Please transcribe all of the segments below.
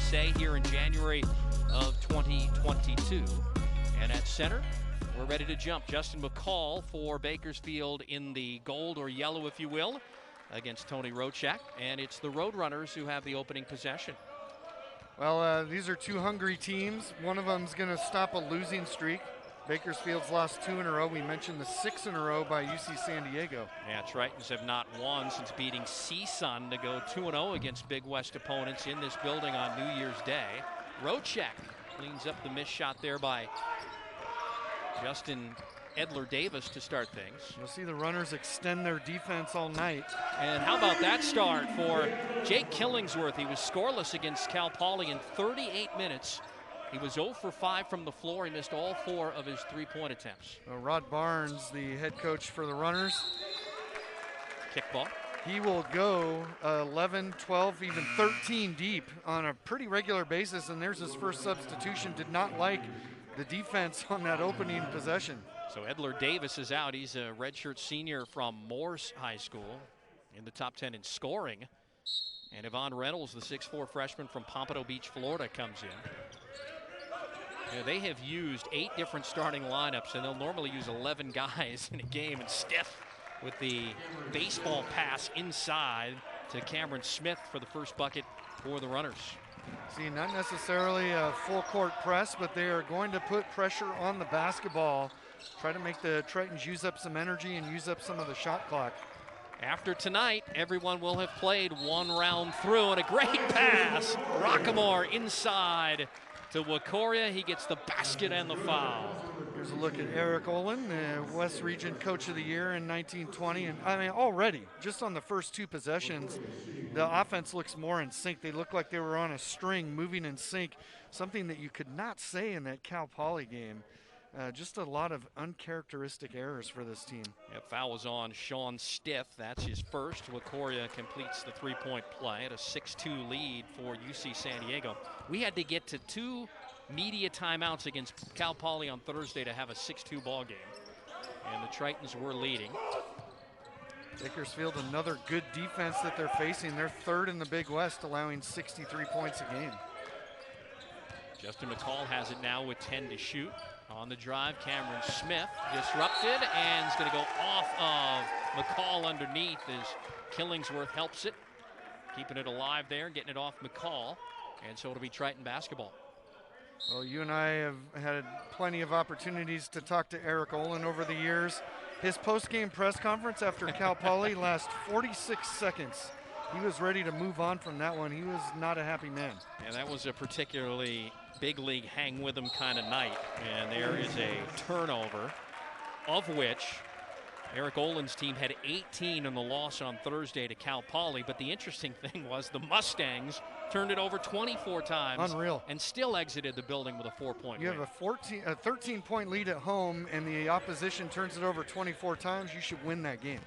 say, here in January of 2022. And at center, we're ready to jump. Justin McCall for Bakersfield in the gold or yellow, if you will, against Tony Rochak. And it's the Roadrunners who have the opening possession. Well, these are two hungry teams. One of them's going to stop a losing streak. Bakersfield's lost 2 in a row. We mentioned the 6 in a row by UC San Diego. Yeah, Tritons have not won since beating CSUN to go 2-0 against Big West opponents in this building on New Year's Day. Rochak cleans up the missed shot there by Justin Edler Davis to start things. You'll see the runners extend their defense all night. And how about that start for Jake Killingsworth? He was scoreless against Cal Poly in 38 minutes. He was 0 for 5 from the floor. He missed all 4 of his 3-point attempts. Rod Barnes, the head coach for the runners. Kickball. He will go 11, 12, even 13 deep on a pretty regular basis, and there's his first substitution. Did not like the defense on that opening possession. So Edler Davis is out. He's a redshirt senior from Morse High School, in the top 10 in scoring. And Yvonne Reynolds, the 6'4 freshman from Pompano Beach, Florida, comes in. You know, they have used 8 different starting lineups, and they'll normally use 11 guys in a game. And Stiff with the baseball pass inside to Cameron Smith for the first bucket for the runners. See, not necessarily a full court press, but they are going to put pressure on the basketball, try to make the Tritons use up some energy and use up some of the shot clock. After tonight, everyone will have played 1 round through, and a great pass. Rockamore inside to Wakoria. He gets the basket and the foul. Here's a look at Eric Olin, the West Region Coach of the Year in 1920. And I mean, already, just on the first 2 possessions, the offense looks more in sync. They look like they were on a string, moving in sync, something that you could not say in that Cal Poly game. Just a lot of uncharacteristic errors for this team. Yeah, foul was on Sean Stiff. That's his first. Wakoria completes the 3-point play at a 6-2 lead for UC San Diego. We had to get to 2 media timeouts against Cal Poly on Thursday to have a 6-2 ball game. And the Tritons were leading. Bakersfield, another good defense that they're facing. They're 3rd in the Big West, allowing 63 points a game. Justin McCall has it now with 10 to shoot. On the drive, Cameron Smith disrupted and is going to go off of McCall underneath as Killingsworth helps it. Keeping it alive there, getting it off McCall. And so it'll be Triton basketball. Well, you and I have had plenty of opportunities to talk to Eric Olin over the years. His post-game press conference after Cal Poly lasts 46 seconds. He was ready to move on from that one. He was not a happy man. And that was a particularly big league hang with him kind of night. And there is a turnover, of which Eric Olin's team had 18 in the loss on Thursday to Cal Poly. But the interesting thing was the Mustangs turned it over 24 times. Unreal. And still exited the building with a 4-point You win. have a 13-point lead at home, and the opposition turns it over 24 times. You should win that game.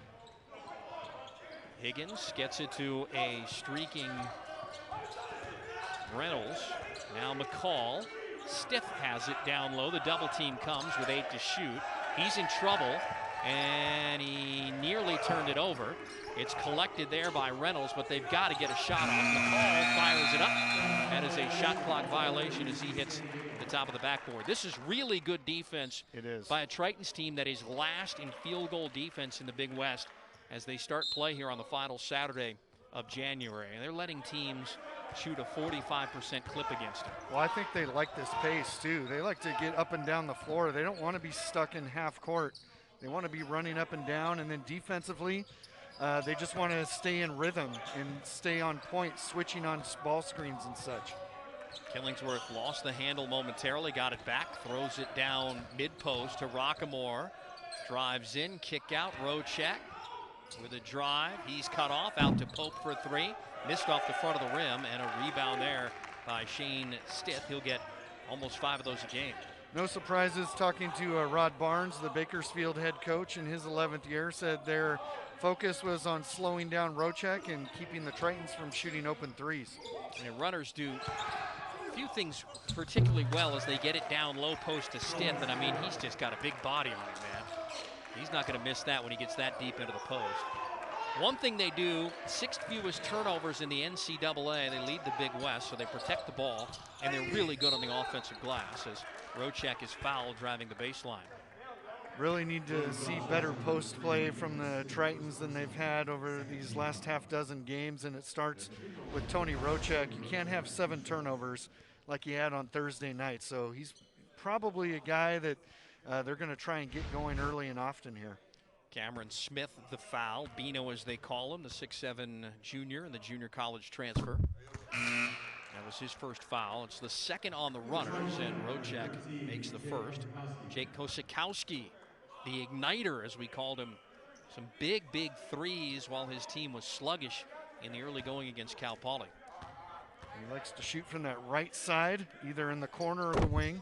Higgins gets it to a streaking Reynolds. Now McCall. Stiff has it down low. The double team comes with 8 to shoot. He's in trouble, and he nearly turned it over. It's collected there by Reynolds, but they've got to get a shot off. McCall fires it up. That is a shot clock violation as he hits the top of the backboard. This is really good defense by a Tritons team that is last in field goal defense in the Big West as they start play here on the final Saturday of January. And they're letting teams shoot a 45% clip against them. Well, I think they like this pace too. They like to get up and down the floor. They don't want to be stuck in half court. They want to be running up and down, and then defensively, they just want to stay in rhythm and stay on point, switching on ball screens and such. Killingsworth lost the handle momentarily, got it back, throws it down mid-post to Rockamore. Drives in, kick out, Rochak with a drive. He's cut off, out to Pope for 3. Missed off the front of the rim, and a rebound there by Shane Stiff. He'll get almost 5 of those a game. No surprises. Talking to Rod Barnes, the Bakersfield head coach in his 11th year, said their focus was on slowing down Rochak and keeping the Tritons from shooting open threes. And runners do a few things particularly well as they get it down low post to Stiff, and I mean, he's just got a big body on him, man. He's not going to miss that when he gets that deep into the post. One thing they do, 6th fewest turnovers in the NCAA. They lead the Big West, so they protect the ball, and they're really good on the offensive glass as Rochek is fouled driving the baseline. Really need to see better post play from the Tritons than they've had over these last half dozen games, and it starts with Tony Rochek. You can't have 7 turnovers like he had on Thursday night, so he's probably a guy that they're going to try and get going early and often here. Cameron Smith, the foul. Bino, as they call him, the 6'7" junior and the junior college transfer. That was his first foul. It's the second on the runners, and Rochek makes the first. Jake Kosikowski, the igniter, as we called him. Some big, big threes while his team was sluggish in the early going against Cal Poly. He likes to shoot from that right side, either in the corner or the wing.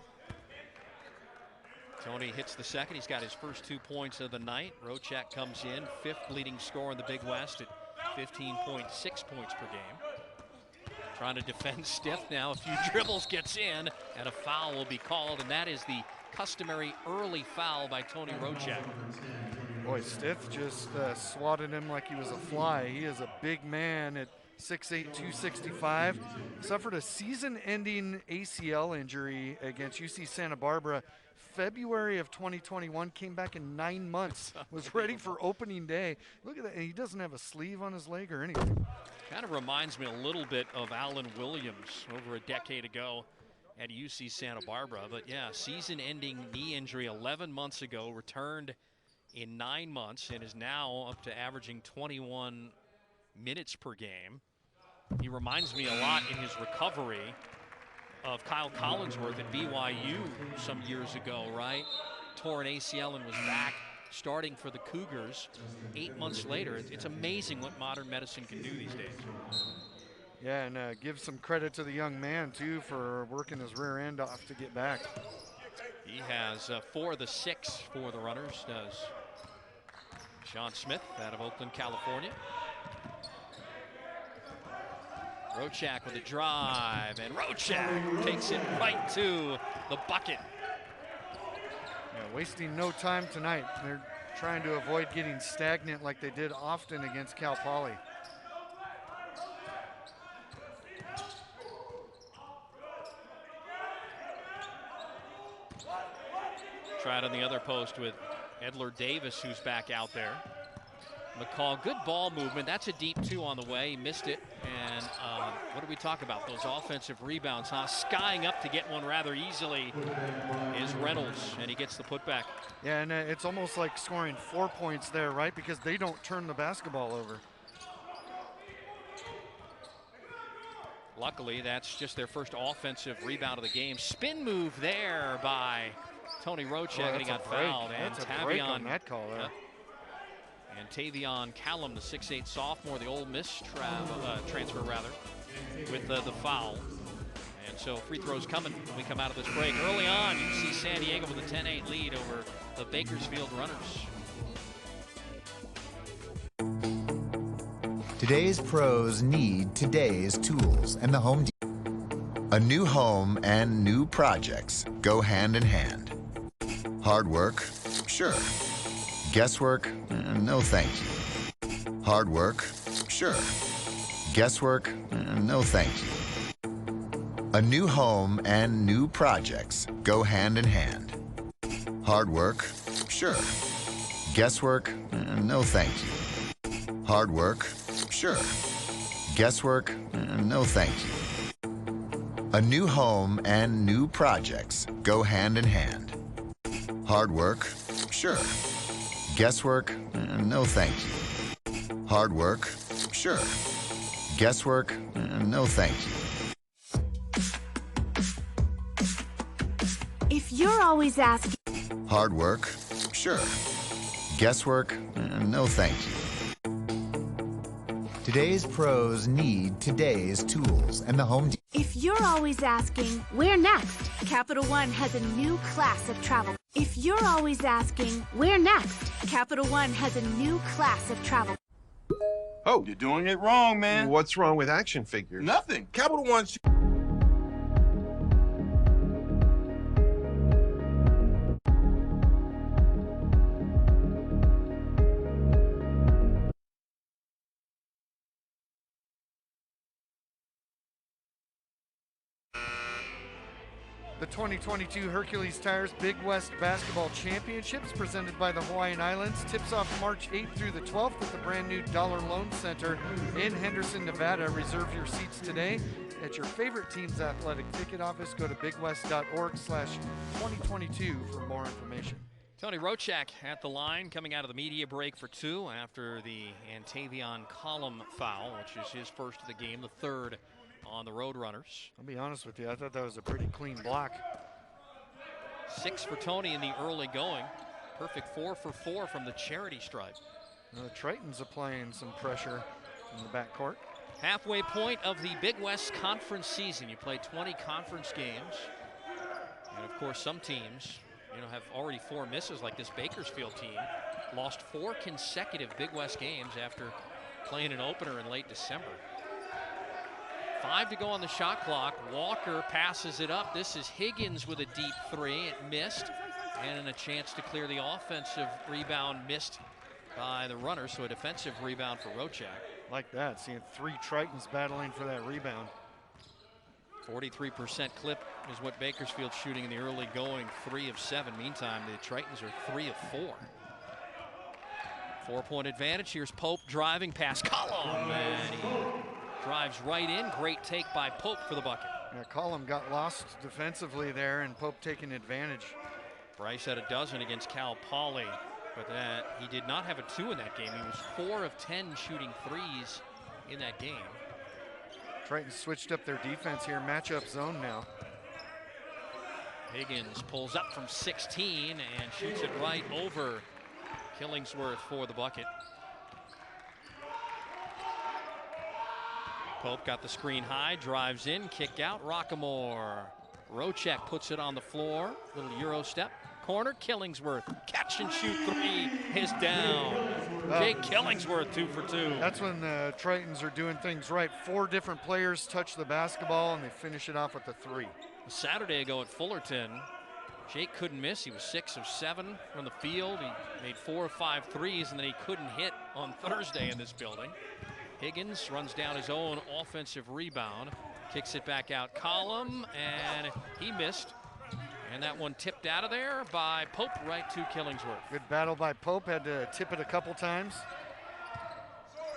Tony hits the second. He's got his first 2 points of the night. Rochek comes in, 5th leading scorer in the Big West at 15.6 points per game. Trying to defend Stiff now. A few dribbles, gets in, and a foul will be called, and that is the customary early foul by Tony Rochek. Boy, Stiff just swatted him like he was a fly. He is a big man at 6'8", 265. Suffered a season-ending ACL injury against UC Santa Barbara February of 2021, came back in 9 months, was ready for opening day. Look at that, and he doesn't have a sleeve on his leg or anything. Kind of reminds me a little bit of Alan Williams over a decade ago at UC Santa Barbara. But yeah, season-ending knee injury 11 months ago, returned in 9 months, and is now up to averaging 21 minutes per game. He reminds me a lot in his recovery of Kyle Collinsworth at BYU some years ago, right? Tore an ACL and was back starting for the Cougars 8 months later. It's amazing what modern medicine can do these days. Yeah, and give some credit to the young man, too, for working his rear end off to get back. He has 4 of the 6 for the runners, does Sean Smith out of Oakland, California. Rochek with a drive, and Rochek takes it right to the bucket. Yeah, wasting no time tonight. They're trying to avoid getting stagnant like they did often against Cal Poly. Tried on the other post with Edler Davis, who's back out there. McCall, good ball movement. That's a deep 2 on the way. He missed it. And what do we talk about? Those offensive rebounds, huh? Skying up to get one rather easily is Reynolds, and he gets the putback. Yeah, and it's almost like scoring 4 points there, right? Because they don't turn the basketball over. Luckily, that's just their first offensive rebound of the game. Spin move there by Tony Rochek, and he got fouled. And that's a break on that call there. And Tavion Callum, the 6'8" sophomore, the Ole Miss transfer rather, with the foul. And so free throws coming when we come out of this break. Early on, you see San Diego with a 10-8 lead over the Bakersfield runners. Today's pros need today's tools, and the Home Depot. A new home and new projects go hand in hand. Hard work? Sure. Guesswork? No thank you. Hard work? Sure. Guesswork? No thank you. A new home and new projects go hand in hand. Hard work? Sure. Guesswork? No thank you. Hard work? Sure. Guesswork? No thank you. A new home and new projects go hand in hand. Hard work? Sure. Guesswork? No thank you. Hard work? Sure. Guesswork? No thank you. If you're always asking... Hard work? Sure. Guesswork? No thank you. Today's pros need today's tools, and the Home Depot. If you're always asking, where next? Capital One has a new class of travel. If you're always asking, where next? Capital One has a new class of travel. Oh, you're doing it wrong, man. What's wrong with action figures? Nothing. Capital One. The 2022 Hercules Tires Big West Basketball Championships presented by the Hawaiian Islands tips off March 8th through the 12th at the brand new Dollar Loan Center in Henderson, Nevada. Reserve your seats today at your favorite team's athletic ticket office. Go to bigwest.org/2022 for more information. Tony Rochak at the line, coming out of the media break for two after the Antavion Column foul, which is his first of the game, the third on the Roadrunners. I'll be honest with you, I thought that was a pretty clean block. 6 for Tony in the early going. Perfect 4 for 4 from the charity stripe. The Tritons applying some pressure in the backcourt. Halfway point of the Big West Conference season. You play 20 conference games. And of course, some teams, have already 4 misses, like this Bakersfield team. Lost 4 consecutive Big West games after playing an opener in late December. 5 to go on the shot clock. Walker passes it up. This is Higgins with a deep 3. It missed. And a chance to clear the offensive rebound missed by the runner. So a defensive rebound for Rochak. Like that, seeing 3 Tritons battling for that rebound. 43% clip is what Bakersfield's shooting in the early going, 3 of 7. Meantime, the Tritons are 3 of 4. 4-point advantage. Here's Pope driving past Column, and he drives right in. Great take by Pope for the bucket. Yeah, Column got lost defensively there, and Pope taking advantage. Bryce had a dozen against Cal Poly, but he did not have a 2 in that game. He was 4 of 10 shooting 3s in that game. Tritons switched up their defense here, matchup zone now. Higgins pulls up from 16 and shoots it right over Killingsworth for the bucket. Pope got the screen high, drives in, kick out, Rockamore. Rochak puts it on the floor, little Euro step. Corner, Killingsworth, catch and shoot 3 is down. Jake Killingsworth 2 for 2. That's when the Tritons are doing things right. 4 different players touch the basketball and they finish it off with a 3. A Saturday ago at Fullerton, Jake couldn't miss. He was 6 of 7 from the field. He made 4 of 5 threes, and then he couldn't hit on Thursday in this building. Higgins runs down his own offensive rebound, kicks it back out Column, and he missed. And that one tipped out of there by Pope right to Killingsworth. Good battle by Pope, had to tip it a couple times.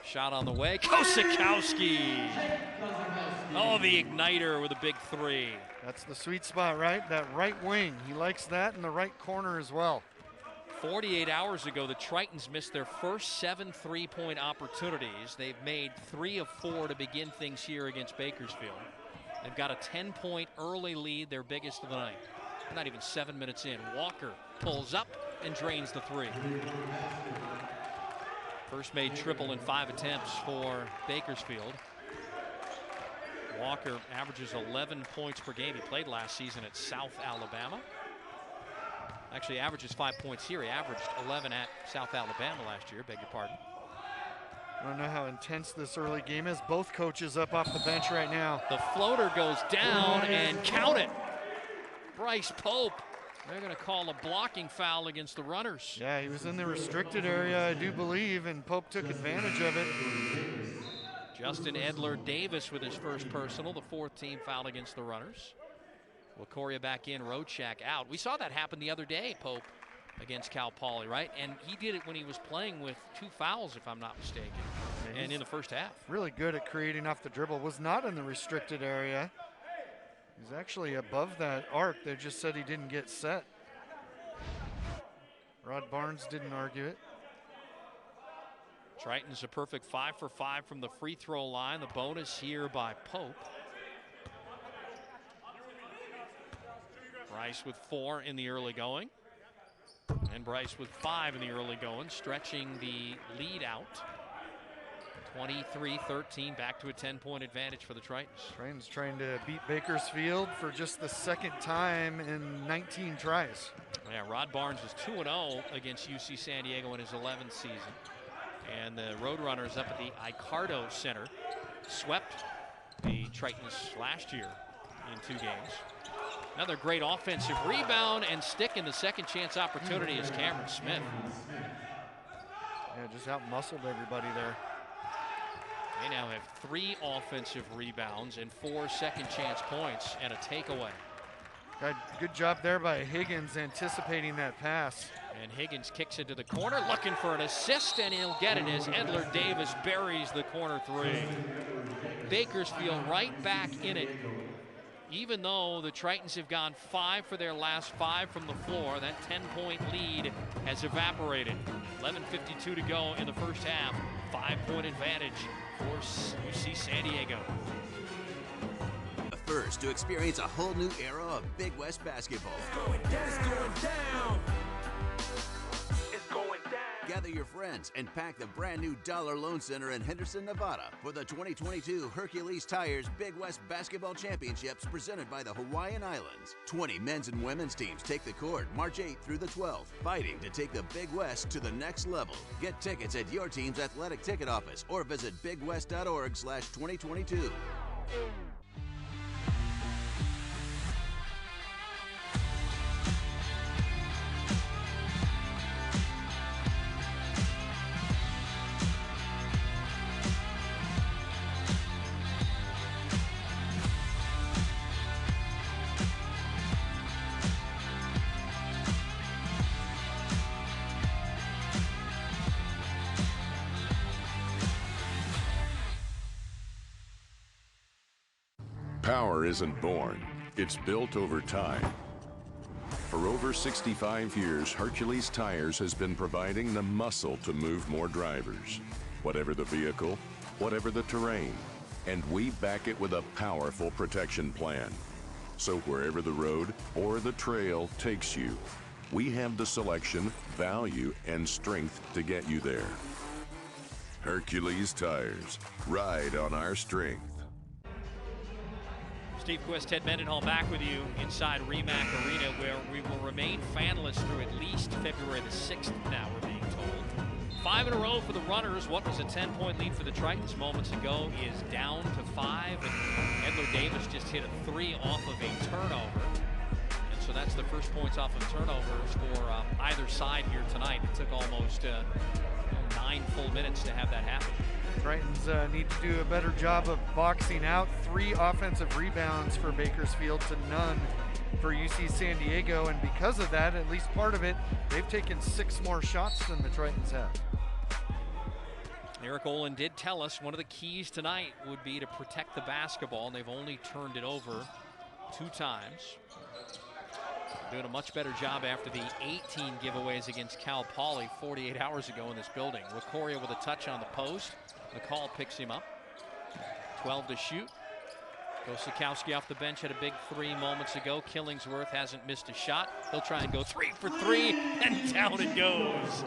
Shot on the way, Kosikowski. Oh, the igniter with a big 3. That's the sweet spot, right? That right wing, he likes that in the right corner as well. 48 hours ago, the Tritons missed their first 7 3-point opportunities. They've made 3 of 4 to begin things here against Bakersfield. They've got a 10-point early lead, their biggest of the night. Not even 7 minutes in. Walker pulls up and drains the 3. First made triple in 5 attempts for Bakersfield. Walker averages 11 points per game. He played last season at South Alabama. Actually averages 5 points here. He averaged 11 at South Alabama last year, beg your pardon. I don't know how intense this early game is. Both coaches up off the bench right now. The floater goes down and count it. Bryce Pope. They're going to call a blocking foul against the runners. Yeah, he was in the restricted area, I do believe, and Pope took advantage of it. Justin Edler Davis with his first personal, the 4th team foul against the runners. Lacoria back in, Rochak out. We saw that happen the other day, Pope, against Cal Poly, right? And he did it when he was playing with 2 fouls, if I'm not mistaken, and in the first half. Really good at creating off the dribble. Was not in the restricted area. He's actually above that arc. They just said he didn't get set. Rod Barnes didn't argue it. Tritons a perfect 5 for 5 from the free throw line. The bonus here by Pope. Bryce with 4 in the early going. And Bryce with 5 in the early going, stretching the lead out. 23-13, back to a 10-point advantage for the Tritons. Tritons trying to beat Bakersfield for just the 2nd time in 19 tries. Yeah, Rod Barnes is 2-0 against UC San Diego in his 11th season. And the Roadrunners up at the Icardo Center swept the Tritons last year in 2 games. Another great offensive rebound and stick in the second chance opportunity is Cameron Smith. Yeah, just out-muscled everybody there. They now have 3 offensive rebounds and 4 second chance points and a takeaway. Good job there by Higgins anticipating that pass. And Higgins kicks it to the corner, looking for an assist, and he'll get it as Edler Davis buries the corner three. Bakersfield right back in it. Even though the Tritons have gone 5 for their last 5 from the floor, that 10-point lead has evaporated. 11:52 to go in the first half. 5-point advantage for UC San Diego. First to experience a whole new era of Big West basketball. It's going down. It's going down. Gather your friends and pack the brand new Dollar Loan Center in Henderson, Nevada for the 2022 Hercules Tires Big West Basketball Championships presented by the Hawaiian Islands. 20 men's and women's teams take the court March 8th through the 12th, fighting to take the Big West to the next level. Get tickets at your team's athletic ticket office or visit bigwest.org/2022. Power isn't born, it's built over time. For over 65 years, Hercules Tires has been providing the muscle to move more drivers, whatever the vehicle, whatever the terrain, and we back it with a powerful protection plan. So wherever the road or the trail takes you, we have the selection, value, and strength to get you there. Hercules Tires, ride on our strength. Steve Quist, Ted Mendenhall back with you inside RE/MAC Arena, where we will remain fanless through at least February the 6th now, we're being told. 5 in a row for the Runners. What was a 10-point lead for the Tritons moments ago is down to 5. And Edler Davis just hit a 3 off of a turnover. And so that's the first points off of turnovers for either side here tonight. It took almost 9 full minutes to have that happen. Tritons need to do a better job of boxing out. 3 offensive rebounds for Bakersfield to none for UC San Diego, and because of that, at least part of it, they've taken 6 more shots than the Tritons have. Eric Olin did tell us one of the keys tonight would be to protect the basketball, and they've only turned it over 2 times. Doing a much better job after the 18 giveaways against Cal Poly 48 hours ago in this building. Lacoria with a touch on the post. McCall picks him up. 12 to shoot. Gosikowski off the bench had a big 3 moments ago. Killingsworth hasn't missed a shot. He'll try and go 3 for 3, and down it goes.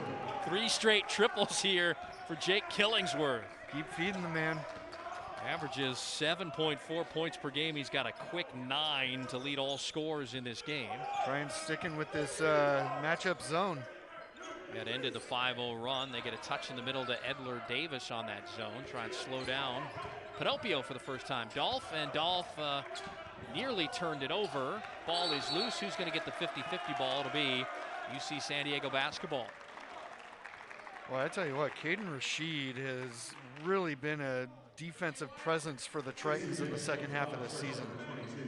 3 straight triples here for Jake Killingsworth. Keep feeding the man. Averages 7.4 points per game. He's got a quick 9 to lead all scorers in this game. Trying sticking with this matchup zone. That ended the 5-0 run. They get a touch in the middle to Edler Davis on that zone. Try and slow down Pinocchio for the first time. Dolph nearly turned it over. Ball is loose. Who's going to get the 50-50 ball? It'll be UC San Diego basketball. Well, I tell you what, Caden Rashid has really been a defensive presence for the Tritons in the second half of the season.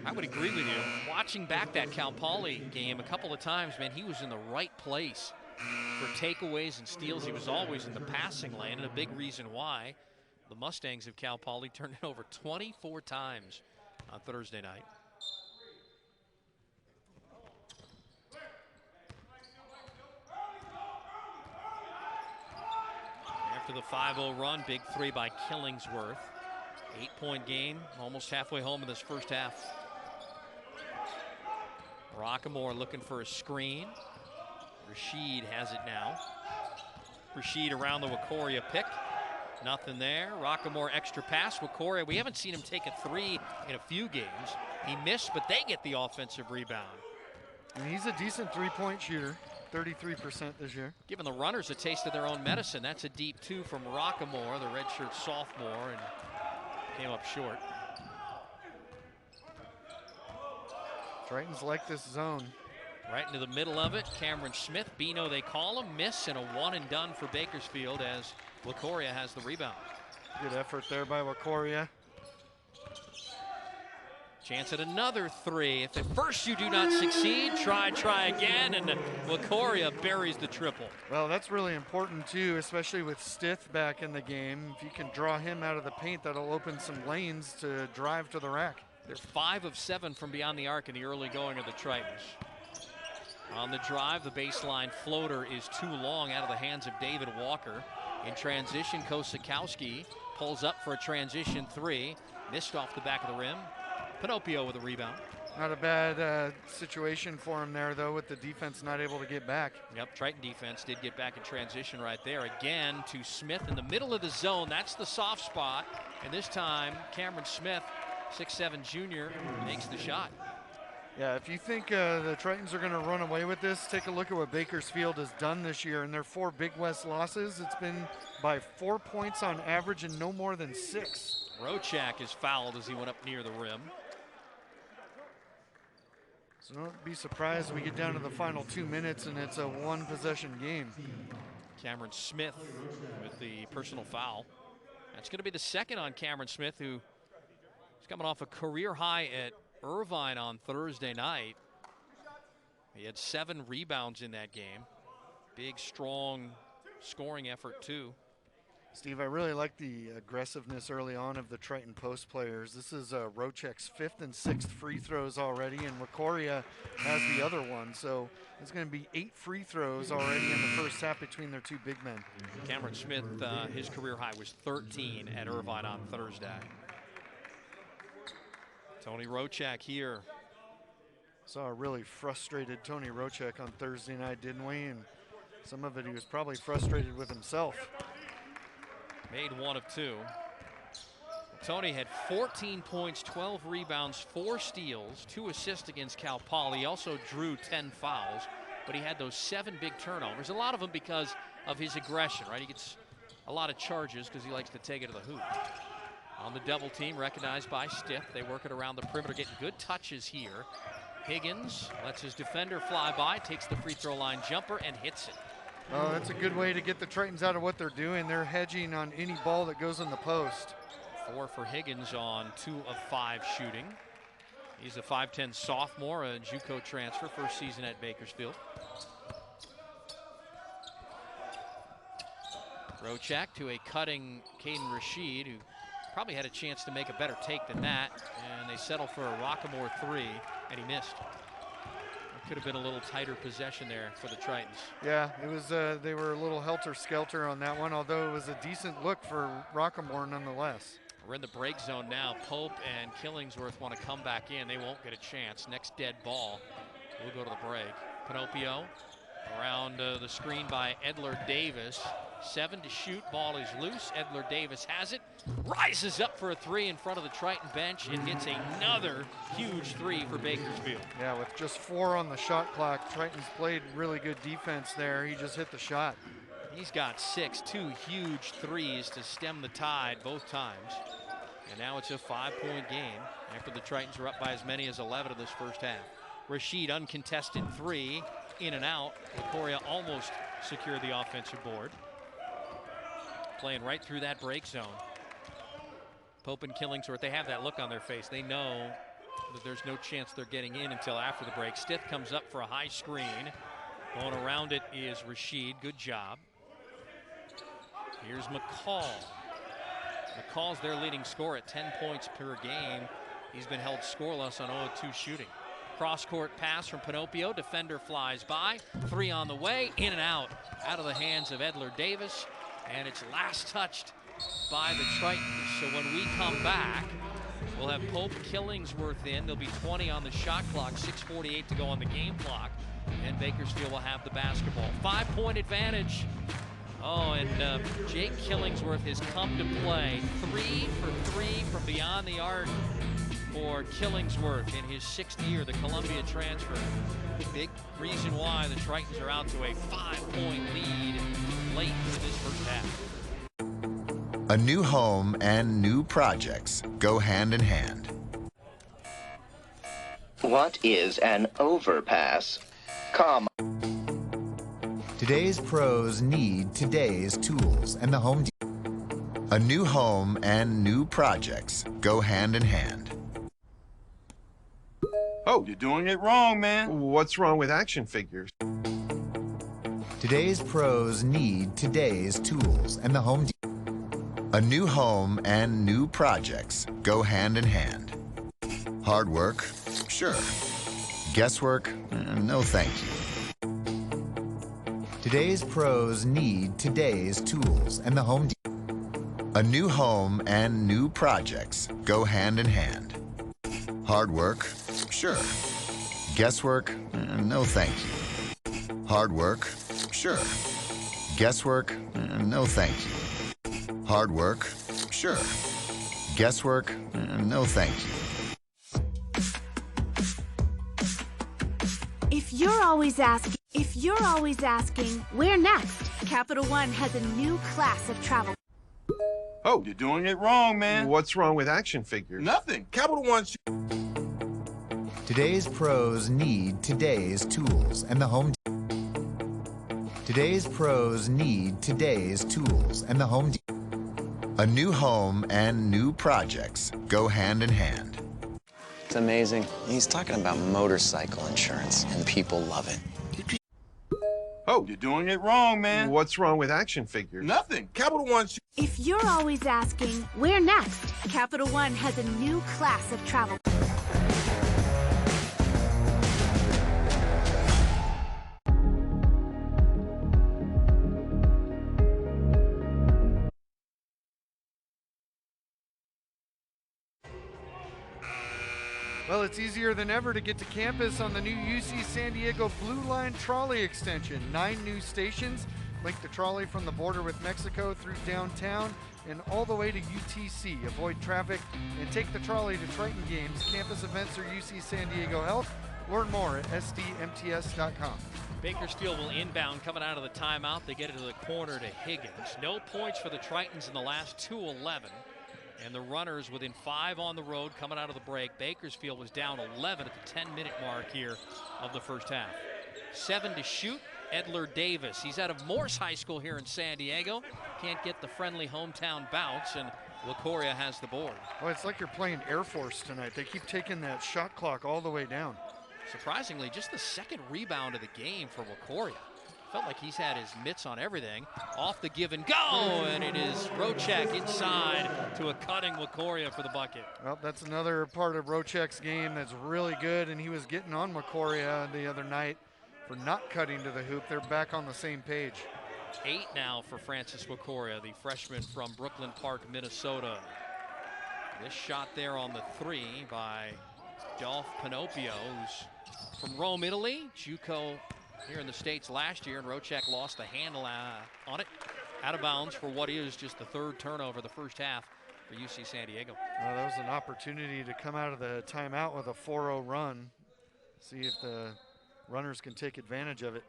I would agree with you. Watching back that Cal Poly game a couple of times, man, he was in the right place for takeaways and steals. He was always in the passing lane, and a big reason why the Mustangs of Cal Poly turned it over 24 times on Thursday night. After the 5-0 run, big 3 by Killingsworth. 8-point game, almost halfway home in this first half. Rockamore looking for a screen. Rashid has it now. Rashid around the Wacoria pick. Nothing there. Rockamore extra pass. Wacoria, we haven't seen him take a 3 in a few games. He missed, but they get the offensive rebound. And he's a decent 3-point shooter. 33% this year. Giving the Runners a taste of their own medicine. That's a deep 2 from Rockamore, the redshirt sophomore, and came up short. Tritons like this zone. Right into the middle of it. Cameron Smith, Bino they call him, miss, and a 1 and done for Bakersfield as Wacoria has the rebound. Good effort there by Wacoria. Chance at another three. If at first you do not succeed, try again, and LaCoria buries the triple. Well, that's really important too, especially with Stith back in the game. If you can draw him out of the paint, that'll open some lanes to drive to the rack. They're 5 of 7 from beyond the arc in the early going of the Tritons. On the drive, the baseline floater is too long out of the hands of David Walker. In transition, Kosakowski pulls up for a transition three. Missed off the back of the rim. Pinopio with a rebound. Not a bad situation for him there, though, with the defense not able to get back. Yep, Triton defense did get back in transition right there. Again to Smith in the middle of the zone. That's the soft spot. And this time, Cameron Smith, 6'7" junior, makes the shot. Yeah, if you think the Tritons are going to run away with this, take a look at what Bakersfield has done this year. In their 4 Big West losses, it's been by 4 points on average and no more than 6. Rochak is fouled as he went up near the rim. So don't be surprised we get down to the final 2 minutes and it's a 1-possession game. Cameron Smith with the personal foul. That's going to be the second on Cameron Smith, who is coming off a career high at Irvine on Thursday night. He had 7 rebounds in that game. Big, strong scoring effort, too. Steve, I really like the aggressiveness early on of the Triton post players. This is Rochek's 5th and 6th free throws already, and Wakoria has the other one. So it's going to be 8 free throws already in the first half between their 2 big men. Cameron Smith, his career high was 13 at Irvine on Thursday. Tony Rochak here. Saw a really frustrated Tony Rochak on Thursday night, didn't we? And some of it he was probably frustrated with himself. Made 1 of 2. Tony had 14 points, 12 rebounds, 4 steals, 2 assists against Cal Poly. He also drew 10 fouls, but he had those 7 big turnovers. A lot of them because of his aggression, right? He gets a lot of charges because he likes to take it to the hoop. On the double team, recognized by Stith. They work it around the perimeter, getting good touches here. Higgins lets his defender fly by, takes the free throw line jumper and hits it. Oh, that's a good way to get the Tritons out of what they're doing. They're hedging on any ball that goes in the post. 4 for Higgins on 2 of 5 shooting. He's a 5'10" sophomore, a JUCO transfer, first season at Bakersfield. Rochak to a cutting Caden Rashid, who probably had a chance to make a better take than that, and they settle for a Rockamore 3, and he missed. Could have been a little tighter possession there for the Tritons. Yeah, it was. They were a little helter-skelter on that one, although it was a decent look for Rockamore nonetheless. We're in the break zone now. Pope and Killingsworth want to come back in. They won't get a chance. Next dead ball. We'll go to the break. Pinopio around the screen by Edler Davis. 7 to shoot. Ball is loose. Edler Davis has it. Rises up for a 3 in front of the Triton bench and hits another huge 3 for Bakersfield. Yeah, with just 4 on the shot clock, Tritons played really good defense there. He just hit the shot. He's got 6, 2 huge 3s to stem the tide both times. And now it's a 5-point game after the Tritons are up by as many as 11 in this first half. Rashid, uncontested 3, in and out. LaCoria almost secured the offensive board. Playing right through that break zone. Pope and Killingsworth, they have that look on their face. They know that there's no chance they're getting in until after the break. Stith comes up for a high screen. Going around it is Rashid. Good job. Here's McCall. McCall's their leading scorer at 10 points per game. He's been held scoreless on 0-2 shooting. Cross-court pass from Pinopio. Defender flies by. 3 on the way. In and out. Out of the hands of Edler Davis. And it's last touched by the Tritons. So when we come back, we'll have Pope Killingsworth in. There'll be 20 on the shot clock, 6:48 to go on the game clock, and Bakersfield will have the basketball. 5-point advantage. Oh, and Jake Killingsworth has come to play. 3 for 3 from beyond the arc for Killingsworth in his 6th year, the Columbia transfer. Big reason why the Tritons are out to a 5-point lead late in this first half. A new home and new projects go hand in hand. What is an overpass? Today's pros need today's tools, and the Home Depot. A new home and new projects go hand in hand. Oh, you're doing it wrong, man. What's wrong with action figures? Today's pros need today's tools, and the Home Depot. A new home and new projects go hand in hand. Hard work? Sure. Guesswork? No thank you. Today's pros need today's tools, and the Home Depot. A new home and new projects go hand in hand. Hard work? Sure. Guesswork? No thank you. Hard work? Sure. Guesswork? No thank you. Hard work? Sure. Guesswork? No thank you. If you're always asking, where next? Capital One has a new class of travel. Oh, you're doing it wrong, man. What's wrong with action figures? Nothing. Capital One. Today's pros need today's tools, and the Home Depot. Today's pros need today's tools, and the Home Depot. A new home and new projects go hand in hand. It's amazing. He's talking about motorcycle insurance, and people love it. Oh, you're doing it wrong, man. What's wrong with action figures? Nothing. Capital One. If you're always asking, where next? Capital One has a new class of travel. Well, it's easier than ever to get to campus on the new UC San Diego Blue Line trolley extension. 9 new stations link the trolley from the border with Mexico through downtown and all the way to UTC. Avoid traffic and take the trolley to Triton games, campus events, or UC San Diego Health. Learn more at sdmts.com. Bakersfield will inbound coming out of the timeout. They get it to the corner to Higgins. No points for the Tritons in the last 2:11. And the runners within 5 on the road coming out of the break. Bakersfield was down 11 at the 10-minute mark here of the first half. 7 to shoot. Edler Davis. He's out of Morse High School here in San Diego. Can't get the friendly hometown bounce, and LaCoria has the board. Well, it's like you're playing Air Force tonight. They keep taking that shot clock all the way down. Surprisingly, just the second rebound of the game for LaCoria. Felt like he's had his mitts on everything. Off the give and go, and it is Rochek inside to a cutting LaCoria for the bucket. Well, that's another part of Rochek's game that's really good, and he was getting on LaCoria the other night for not cutting to the hoop. They're back on the same page. 8 now for Francis LaCoria, the freshman from Brooklyn Park, Minnesota. This shot there on the 3 by Dolph Pinocchio, who's from Rome, Italy. JUCO here in the States last year, and Rochek lost the handle on it. Out of bounds for what is just the 3rd turnover the first half for UC San Diego. Well, that was an opportunity to come out of the timeout with a 4-0 run. See if the runners can take advantage of it.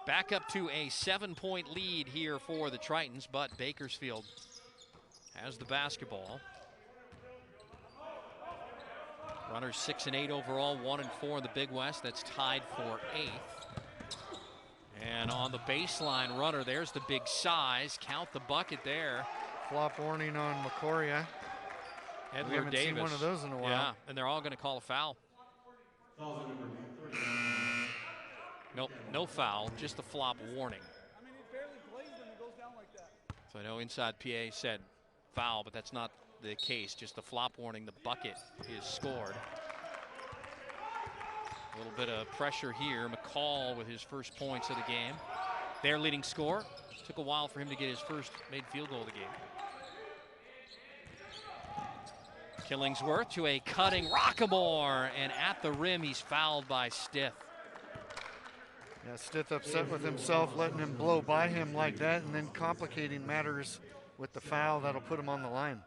Back up to a 7-point lead here for the Tritons, but Bakersfield has the basketball. Runners 6 and 8 overall, 1 and 4 in the Big West. That's tied for 8th. And on the baseline runner, there's the big size. Count the bucket there. Flop warning on LaCoria. Edler We haven't Davis. seen one of those in a while. Yeah, and they're all going to call a foul. Nope, no foul, just the flop warning. So I know inside PA said foul, but that's not the case. Just the flop warning, the bucket is scored. A little bit of pressure here. McCall with his first points of the game. Their leading scorer. Took a while for him to get his first made field goal of the game. Killingsworth to a cutting Rockamore, and at the rim he's fouled by Stith. Yeah, Stith upset with himself, letting him blow by him like that, and then complicating matters with the foul that'll put him on the line.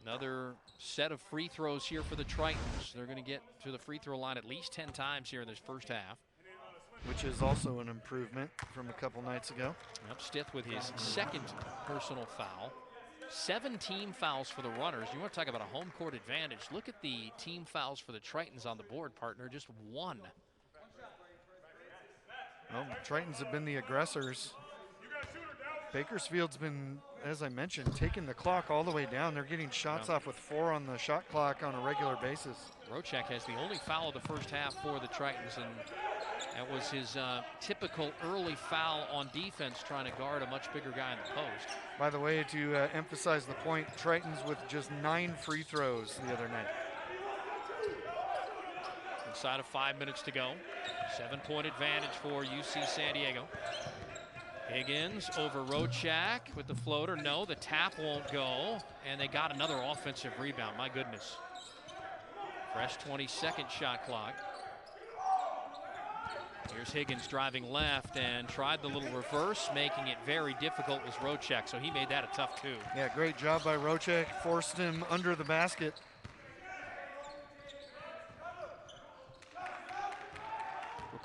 Another set of free throws here for the Tritons. They're going to get to the free throw line at least 10 times here in this first half. Which is also an improvement from a couple nights ago. Yep, Stith with his 2nd personal foul. 7 team fouls for the runners. You want to talk about a home court advantage. Look at the team fouls for the Tritons on the board, partner. Just 1. Well, the Tritons have been the aggressors. Bakersfield's been, as I mentioned, taking the clock all the way down. They're getting shots off with 4 on the shot clock on a regular basis. Rochek has the only foul of the first half for the Tritons, and that was his typical early foul on defense, trying to guard a much bigger guy in the post. By the way, to emphasize the point, Tritons with just 9 free throws the other night. Inside of 5 minutes to go. 7-point advantage for UC San Diego. Higgins over Rochak with the floater. No, the tap won't go. And they got another offensive rebound. My goodness. Fresh 22nd shot clock. Here's Higgins driving left and tried the little reverse, making it very difficult was Rochak, so he made that a tough 2. Yeah, great job by Rochak. Forced him under the basket.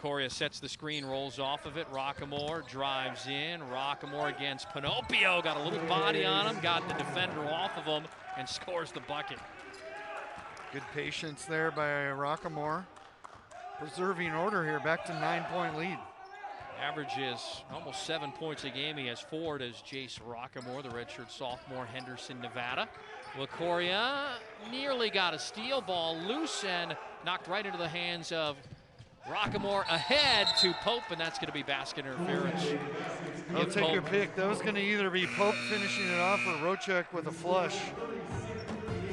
Coria sets the screen, rolls off of it. Rockamore drives in. Rockamore against Pinocchio. Got a little body on him, got the defender off of him, and scores the bucket. Good patience there by Rockamore. Preserving order here, back to 9-point lead. Averages almost 7 points a game. He has 4, does Jace Rockamore, the redshirt sophomore, Henderson, Nevada. LaCoria nearly got a steal, ball loose and knocked right into the hands of Rockamore, ahead to Pope, and that's going to be basket interference. I'll take your pick. That was going to either be Pope finishing it off or Rochek with a flush.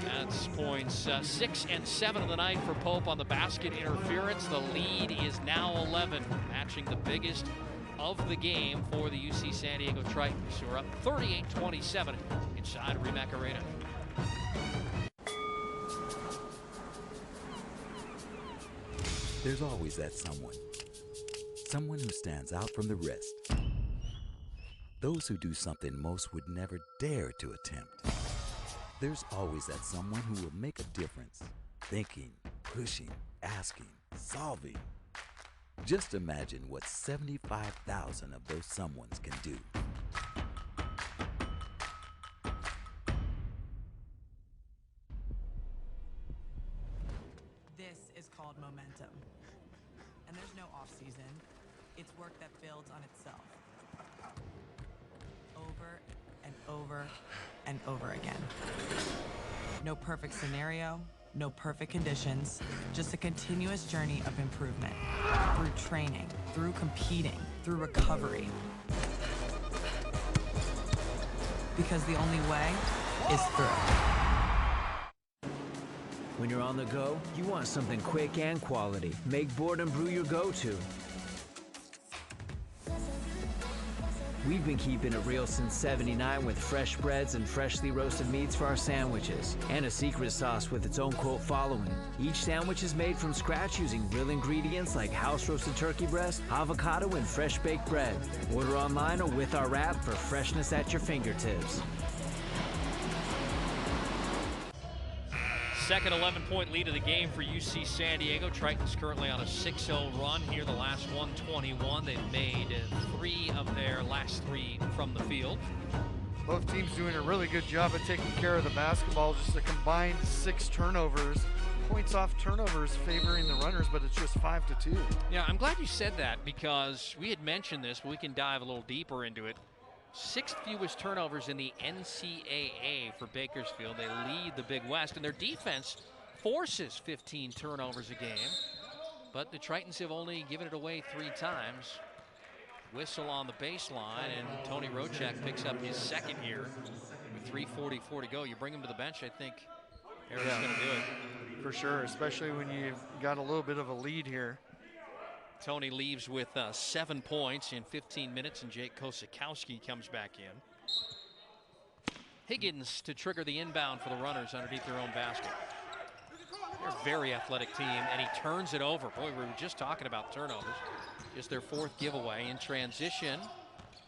That's points 6 and 7 of the night for Pope on the basket interference. The lead is now 11, matching the biggest of the game for the UC San Diego Tritons, who are up 38-27 inside Remac Arena. There's always that someone who stands out from the rest. Those who do something most would never dare to attempt. There's always that someone who will make a difference. Thinking, pushing, asking, solving. Just imagine what 75,000 of those someones can do. This is called momentum. And there's no off-season. It's work that builds on itself. Over and over and over again. No perfect scenario, no perfect conditions, just a continuous journey of improvement. Through training, through competing, through recovery. Because the only way is through. When you're on the go, you want something quick and quality. Make Board and Brew your go-to. We've been keeping it real since '79 with fresh breads and freshly roasted meats for our sandwiches, and a secret sauce with its own quote following. Each sandwich is made from scratch using real ingredients like house-roasted turkey breast, avocado, and fresh baked bread. Order online or with our app for freshness at your fingertips. Second 11-point lead of the game for UC San Diego. Tritons currently on a 6-0 run here, the last 121. They've made 3 of their last 3 from the field. Both teams doing a really good job of taking care of the basketball. Just a combined 6 turnovers. Points off turnovers favoring the runners, but it's just 5-2. Yeah, I'm glad you said that because we had mentioned this, but we can dive a little deeper into it. 6th fewest turnovers in the NCAA for Bakersfield. They lead the Big West, and their defense forces 15 turnovers a game. But the Tritons have only given it away 3 times. Whistle on the baseline, and Tony Rochak picks up his 2nd here with 3:44 to go. You bring him to the bench, I think Eric's going to do it. For sure, especially when you've got a little bit of a lead here. Tony leaves with 7 points in 15 minutes, and Jake Kosakowski comes back in. Higgins to trigger the inbound for the runners underneath their own basket. They're a very athletic team, and he turns it over. Boy, we were just talking about turnovers. Just their 4th giveaway in transition.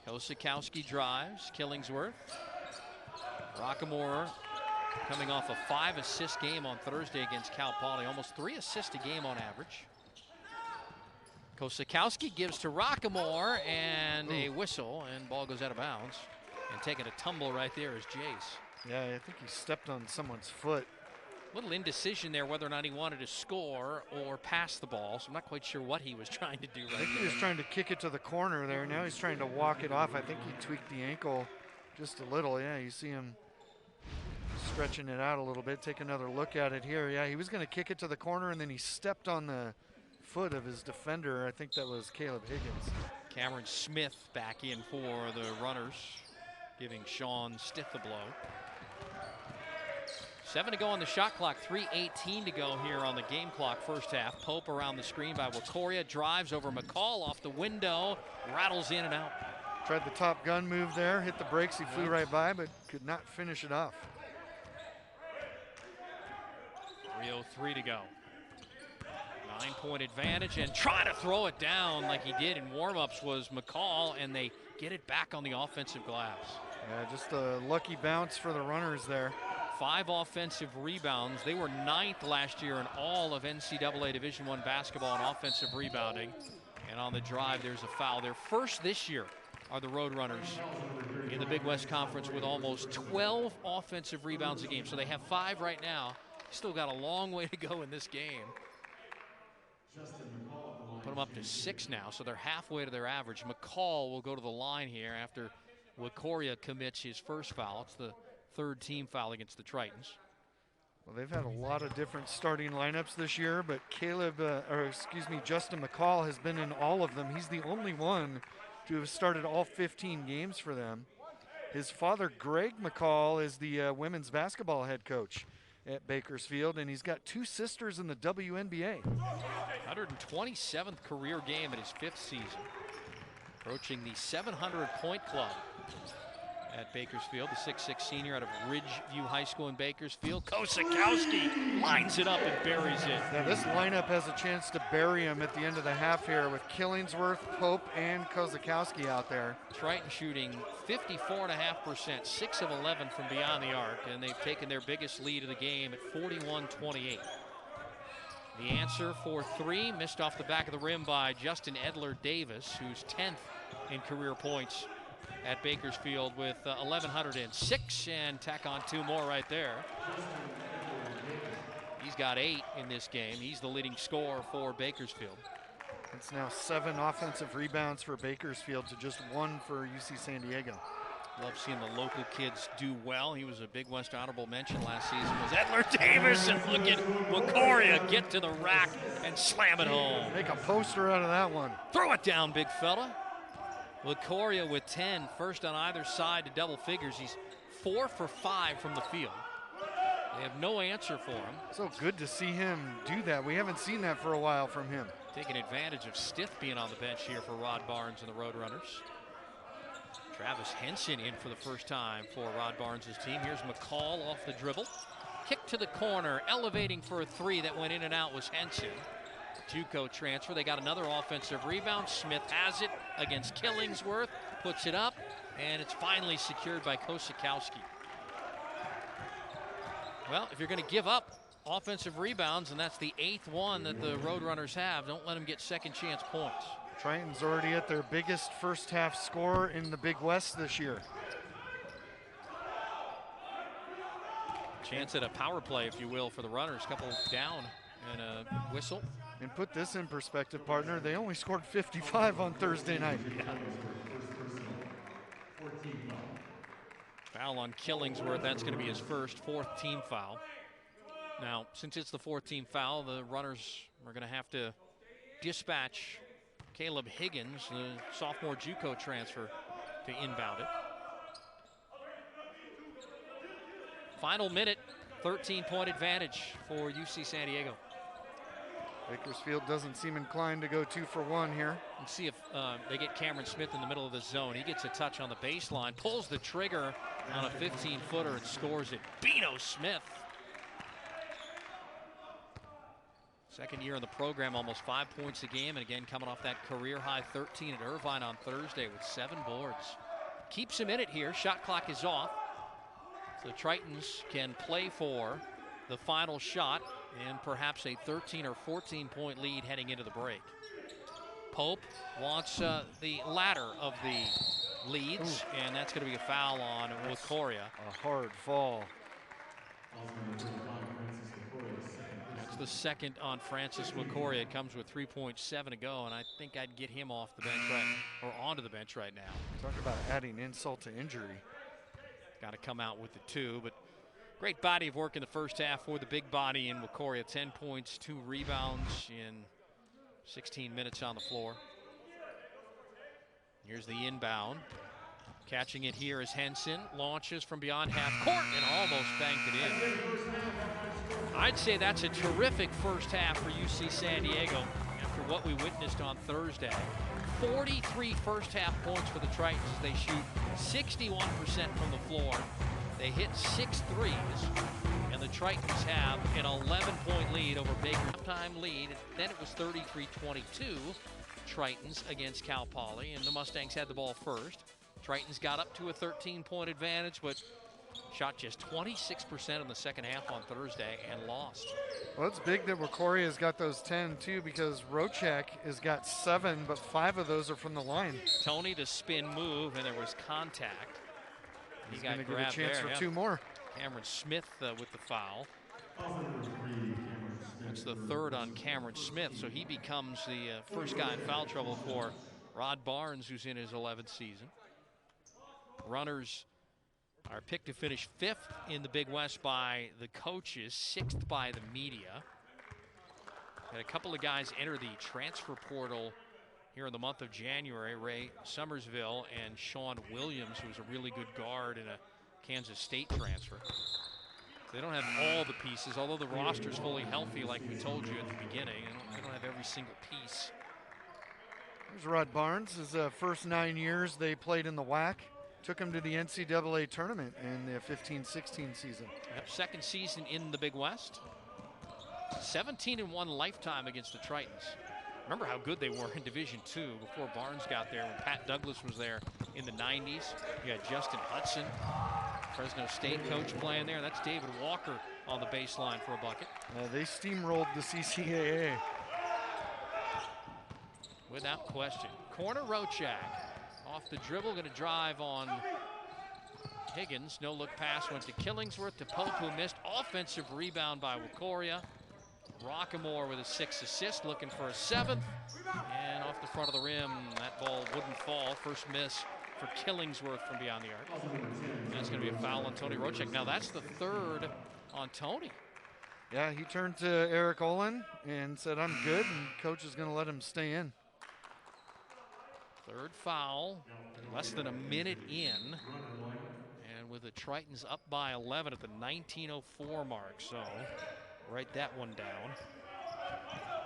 Kosakowski drives. Killingsworth. Rockamore coming off a 5-assist game on Thursday against Cal Poly. Almost 3 assists a game on average. Kosakowski gives to Rockamore, and a whistle, and ball goes out of bounds. And taking a tumble right there is Jace. Yeah, I think he stepped on someone's foot. Little indecision there whether or not he wanted to score or pass the ball, so I'm not quite sure what he was trying to do right I think there. he was trying to kick it to the corner there. Now he's trying to walk it off. I think he tweaked the ankle just a little. Yeah, you see him stretching it out a little bit. Take another look at it here. Yeah, he was going to kick it to the corner, and then he stepped on the foot of his defender. I think that was Caleb Higgins. Cameron Smith back in for the runners, giving Sean Stith a blow. 7 to go on the shot clock, 3:18 to go here on the game clock, first half. Pope around the screen by Wakoria, drives over McCall off the window, rattles in and out. Tried the Top Gun move there, hit the brakes, he flew right by, but could not finish it off. 3:03 to go. 9-point advantage, and trying to throw it down like he did in warm-ups was McCall, and they get it back on the offensive glass. Yeah, just a lucky bounce for the runners there. 5 offensive rebounds. They were 9th last year in all of NCAA Division I basketball in offensive rebounding. And on the drive, there's a foul. Their first this year are the Roadrunners in the Big West Conference with almost 12 offensive rebounds a game. So they have 5 right now. Still got a long way to go in this game. Put them up to 6 now, so they're halfway to their average. McCall will go to the line here after Wakoria commits his first foul. It's the 3rd team foul against the Tritons. Well, they've had a lot of different starting lineups this year, but Justin McCall has been in all of them. He's the only one to have started all 15 games for them. His father, Greg McCall, is the women's basketball head coach at Bakersfield, and he's got 2 sisters in the WNBA. 127th career game in his 5th season. Approaching the 700-point club at Bakersfield, the 6'6" senior out of Ridgeview High School in Bakersfield. Kosakowski lines it up and buries it. Now this lineup has a chance to bury him at the end of the half here with Killingsworth, Pope, and Kosakowski out there. Triton shooting 54.5%, 6 of 11 from beyond the arc, and they've taken their biggest lead of the game at 41-28. The answer for 3, missed off the back of the rim by Justin Edler Davis, who's 10th in career points at Bakersfield with 1,106, and tack on 2 more right there. He's got 8 in this game. He's the leading scorer for Bakersfield. It's now 7 offensive rebounds for Bakersfield to just 1 for UC San Diego. Love seeing the local kids do well. He was a Big West honorable mention last season. Was Edler Davis, and look at Wakoria get to the rack and slam it home. Make a poster out of that one. Throw it down, big fella. Wakoria with 10, first on either side to double figures. He's 4 for 5 from the field. They have no answer for him. So good to see him do that. We haven't seen that for a while from him. Taking advantage of Stith being on the bench here for Rod Barnes and the Roadrunners. Travis Henson in for the first time for Rod Barnes' team. Here's McCall off the dribble. Kick to the corner, elevating for a 3 that went in and out was Henson. JUCO transfer. They got another offensive rebound. Smith has it against Killingsworth, puts it up, and it's finally secured by Kosakowski. Well, if you're going to give up offensive rebounds, and that's the 8th one that the Roadrunners have, don't let them get second chance points. Triton's already at their biggest first half score in the Big West this year. Chance at a power play, if you will, for the Runners. Couple down and a whistle. And put this in perspective, partner, they only scored 55 on Thursday night. Yeah. Foul on Killingsworth. That's going to be his first, 4th team foul. Now, since it's the 4th team foul, the Runners are going to have to dispatch Caleb Higgins, the sophomore JUCO transfer, to inbound it. Final minute, 13-point advantage for UC San Diego. Bakersfield doesn't seem inclined to go 2 for 1 here. Let's see if they get Cameron Smith in the middle of the zone. He gets a touch on the baseline, pulls the trigger on a 15-footer and scores it. Bino Smith. Second year in the program, almost 5 points a game, and again coming off that career-high 13 at Irvine on Thursday with 7 boards. Keeps him in it here. Shot clock is off. So the Tritons can play for the final shot and perhaps a 13 or 14-point lead heading into the break. Pope wants the latter of the leads, and that's going to be a foul on Wakoria. A hard fall. the second on Francis Wakoria. It comes with 3.7 to go, and I think I'd get him off the bench or onto the bench right now. Talk about adding insult to injury. Got to come out with the 2, but great body of work in the first half for the big body in Wakoria. 10 points, 2 rebounds in 16 minutes on the floor. Here's the inbound. Catching it here is Henson. Launches from beyond half court and almost banked it in. I'd say that's a terrific first half for UC San Diego after what we witnessed on Thursday. 43 first half points for the Tritons. They shoot 61% from the floor. They hit 6 threes, and the Tritons have an 11-point lead over Baker. Halftime lead, then it was 33-22. Tritons against Cal Poly, and the Mustangs had the ball first. Tritons got up to a 13-point advantage, but shot just 26% in the second half on Thursday and lost. Well, it's big that Wakoria has got those 10 too, because Rochek has got 7, but 5 of those are from the line. Tony to spin move, and there was contact. He's going to get a chance for 2 more. Cameron Smith with the foul. That's the 3rd on Cameron Smith, so he becomes the first guy in foul trouble for Rod Barnes, who's in his 11th season. Runners are picked to finish 5th in the Big West by the coaches, 6th by the media. And a couple of guys enter the transfer portal here in the month of January. Ray Somersville and Sean Williams, who's a really good guard and a Kansas State transfer. They don't have all the pieces, although the roster's fully healthy like we told you at the beginning. They don't have every single piece. There's Rod Barnes. His first 9 years they played in the WAC. Took him to the NCAA tournament in the 15-16 season. Yep, second season in the Big West. 17-1 lifetime against the Tritons. Remember how good they were in Division II before Barnes got there, when Pat Douglas was there in the 90s. You got Justin Hudson, Fresno State coach, playing there. That's David Walker on the baseline for a bucket. They steamrolled the CCAA. Without question. Corner Rochak. Off the dribble, going to drive on Higgins. No look pass went to Killingsworth. To Pope, who missed. Offensive rebound by Wakoria. Rockamore with a 6th assist, looking for a 7th. And off the front of the rim, that ball wouldn't fall. First miss for Killingsworth from beyond the arc. And that's going to be a foul on Tony Rochek. Now that's the 3rd on Tony. Yeah, he turned to Eric Olin and said, "I'm good," and coach is going to let him stay in. 3rd foul, less than a minute in. And with the Tritons up by 11 at the 19:04 mark. So write that one down.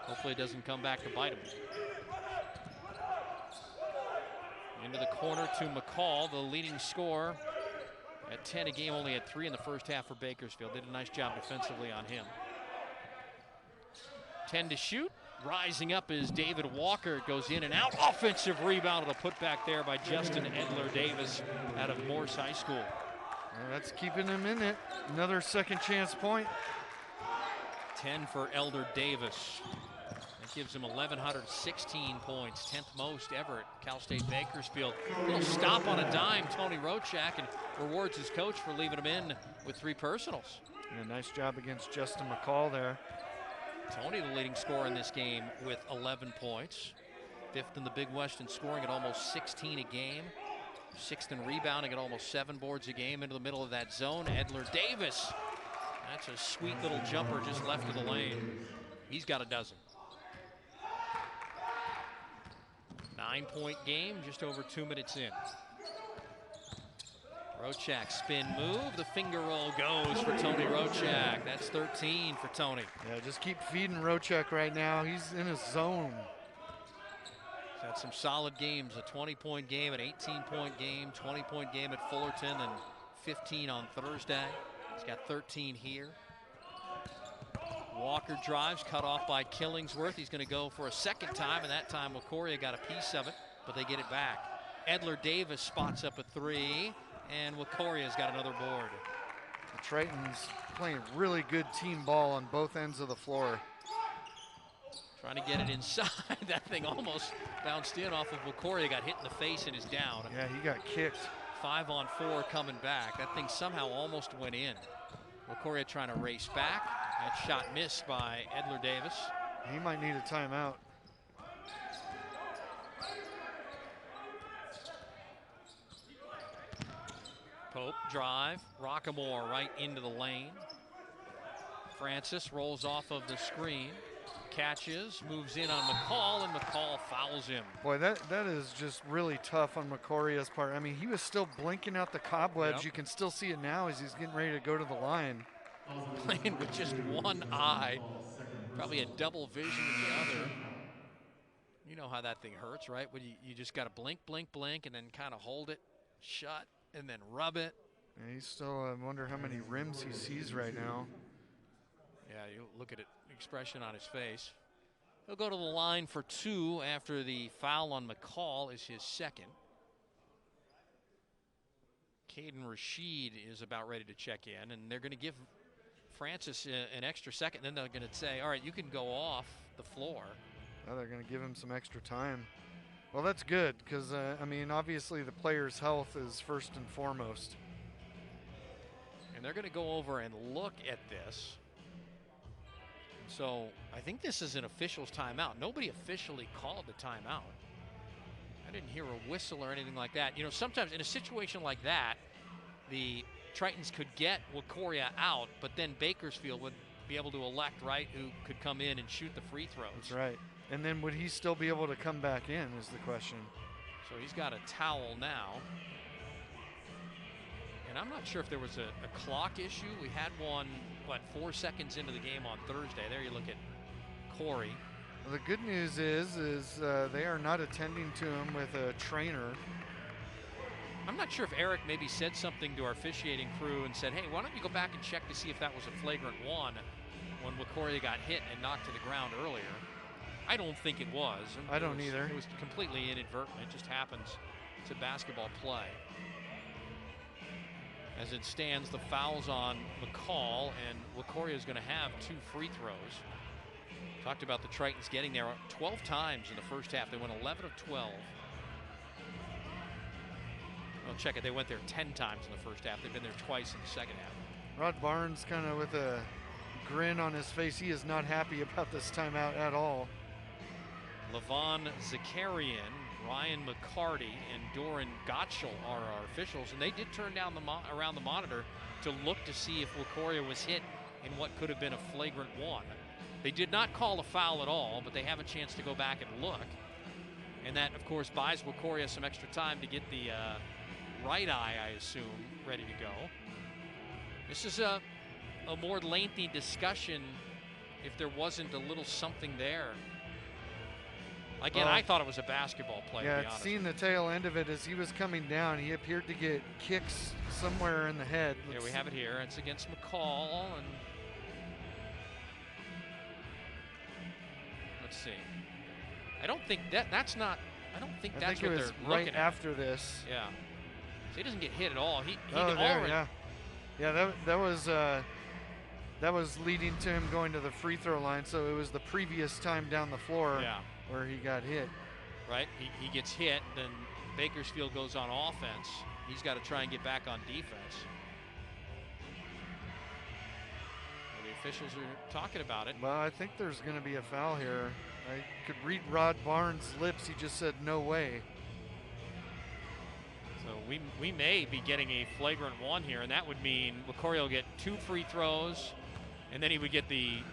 Hopefully it doesn't come back to bite him. Into the corner to McCall, the leading scorer at 10 a game, only had 3 in the first half for Bakersfield. Did a nice job defensively on him. 10 to shoot. Rising up is David Walker. Goes in and out. Offensive rebound. It'll put back there by Justin Edler Davis out of Morse High School. That's keeping him in it. Another second chance point. 10 for Elder Davis. That gives him 1,116 points, 10th most ever at Cal State Bakersfield. Little stop on a dime, Tony Rochak, and rewards his coach for leaving him in with 3 personals. Yeah, nice job against Justin McCall there. Tony, the leading scorer in this game with 11 points. 5th in the Big West in scoring at almost 16 a game. 6th in rebounding at almost 7 boards a game. Into the middle of that zone, Edler Davis. That's a sweet little jumper just left of the lane. He's got a dozen. 9-point game, just over 2 minutes in. Rochak spin move, the finger roll goes for Tony Rochak. That's 13 for Tony. Yeah, just keep feeding Rochak right now. He's in his zone. He's had some solid games, a 20-point game, an 18-point game, 20-point game at Fullerton, and 15 on Thursday. He's got 13 here. Walker drives, cut off by Killingsworth. He's going to go for a second time, and that time Wakoria got a piece of it, but they get it back. Edler Davis spots up a 3. And Wakoria's got another board. The Tritons playing really good team ball on both ends of the floor. Trying to get it inside. That thing almost bounced in off of Wakoria, got hit in the face and is down. Yeah, he got kicked. 5 on 4 coming back. That thing somehow almost went in. Wakoria trying to race back, That shot missed by Edler Davis. He might need a timeout. Pope drive, Rockamore right into the lane. Francis rolls off of the screen, catches, moves in on McCall, and McCall fouls him. Boy, that is just really tough on McCoria's part. I mean, he was still blinking out the cobwebs. Yep. You can still see it now as he's getting ready to go to the line. Playing with just one eye, probably a double vision in the other. You know how that thing hurts, right? When you just got to blink, blink, blink, and then kind of hold it shut and then rub it. Yeah, he's still, I wonder how many rims he sees right now. Yeah, you look at it, expression on his face. He'll go to the line for 2 after the foul on McCall is his second. Caden Rashid is about ready to check in, and they're going to give Francis an extra second. Then they're going to say, all right, you can go off the floor. Now they're going to give him some extra time. Well, that's good because, I mean, obviously the player's health is first and foremost. And they're going to go over and look at this. So I think this is an official's timeout. Nobody officially called the timeout. I didn't hear a whistle or anything like that. You know, sometimes in a situation like that, the Tritons could get Wacoria out, but then Bakersfield would be able to elect, right, who could come in and shoot the free throws. That's right. And then would he still be able to come back in is the question. So he's got a towel now. And I'm not sure if there was a clock issue. We had one, 4 seconds into the game on Thursday. There you look at Corey. Well, the good news is they are not attending to him with a trainer. I'm not sure if Eric maybe said something to our officiating crew and said, hey, why don't you go back and check to see if that was a flagrant one when Wacoria got hit and knocked to the ground earlier. I don't think it was. I don't either. It was completely inadvertent. It just happens to basketball play. As it stands, the foul's on McCall, and Wacoria is going to have 2 free throws. Talked about the Tritons getting there 12 times in the first half. They went 11 of 12. Well, check it. They went there 10 times in the first half. They've been there twice in the second half. Rod Barnes kind of with a grin on his face. He is not happy about this timeout at all. Levon Zakarian, Ryan McCarty, and Doran Gottschall are our officials, and they did turn down around the monitor to look to see if Wacoria was hit in what could have been a flagrant one. They did not call a foul at all, but they have a chance to go back and look. And that, of course, buys Wacoria some extra time to get the right eye, I assume, ready to go. This is a more lengthy discussion if there wasn't a little something there. Again, I thought it was a basketball play, to be honest. Seeing the tail end of it as he was coming down, he appeared to get kicks somewhere in the head. Here we have it here. It's against McCall, and let's see. I don't think that's not. I don't think that's what they're looking at. Right after this. Yeah. So he doesn't get hit at all. He there, yeah. That was leading to him going to the free throw line. So it was the previous time down the floor where he got hit. Right. He gets hit. Then Bakersfield goes on offense. He's got to try and get back on defense. The officials are talking about it. Well, I think there's going to be a foul here. I could read Rod Barnes' lips. He just said, no way. So we may be getting a flagrant one here, and that would mean Wacoria will get 2 free throws, and then he would get the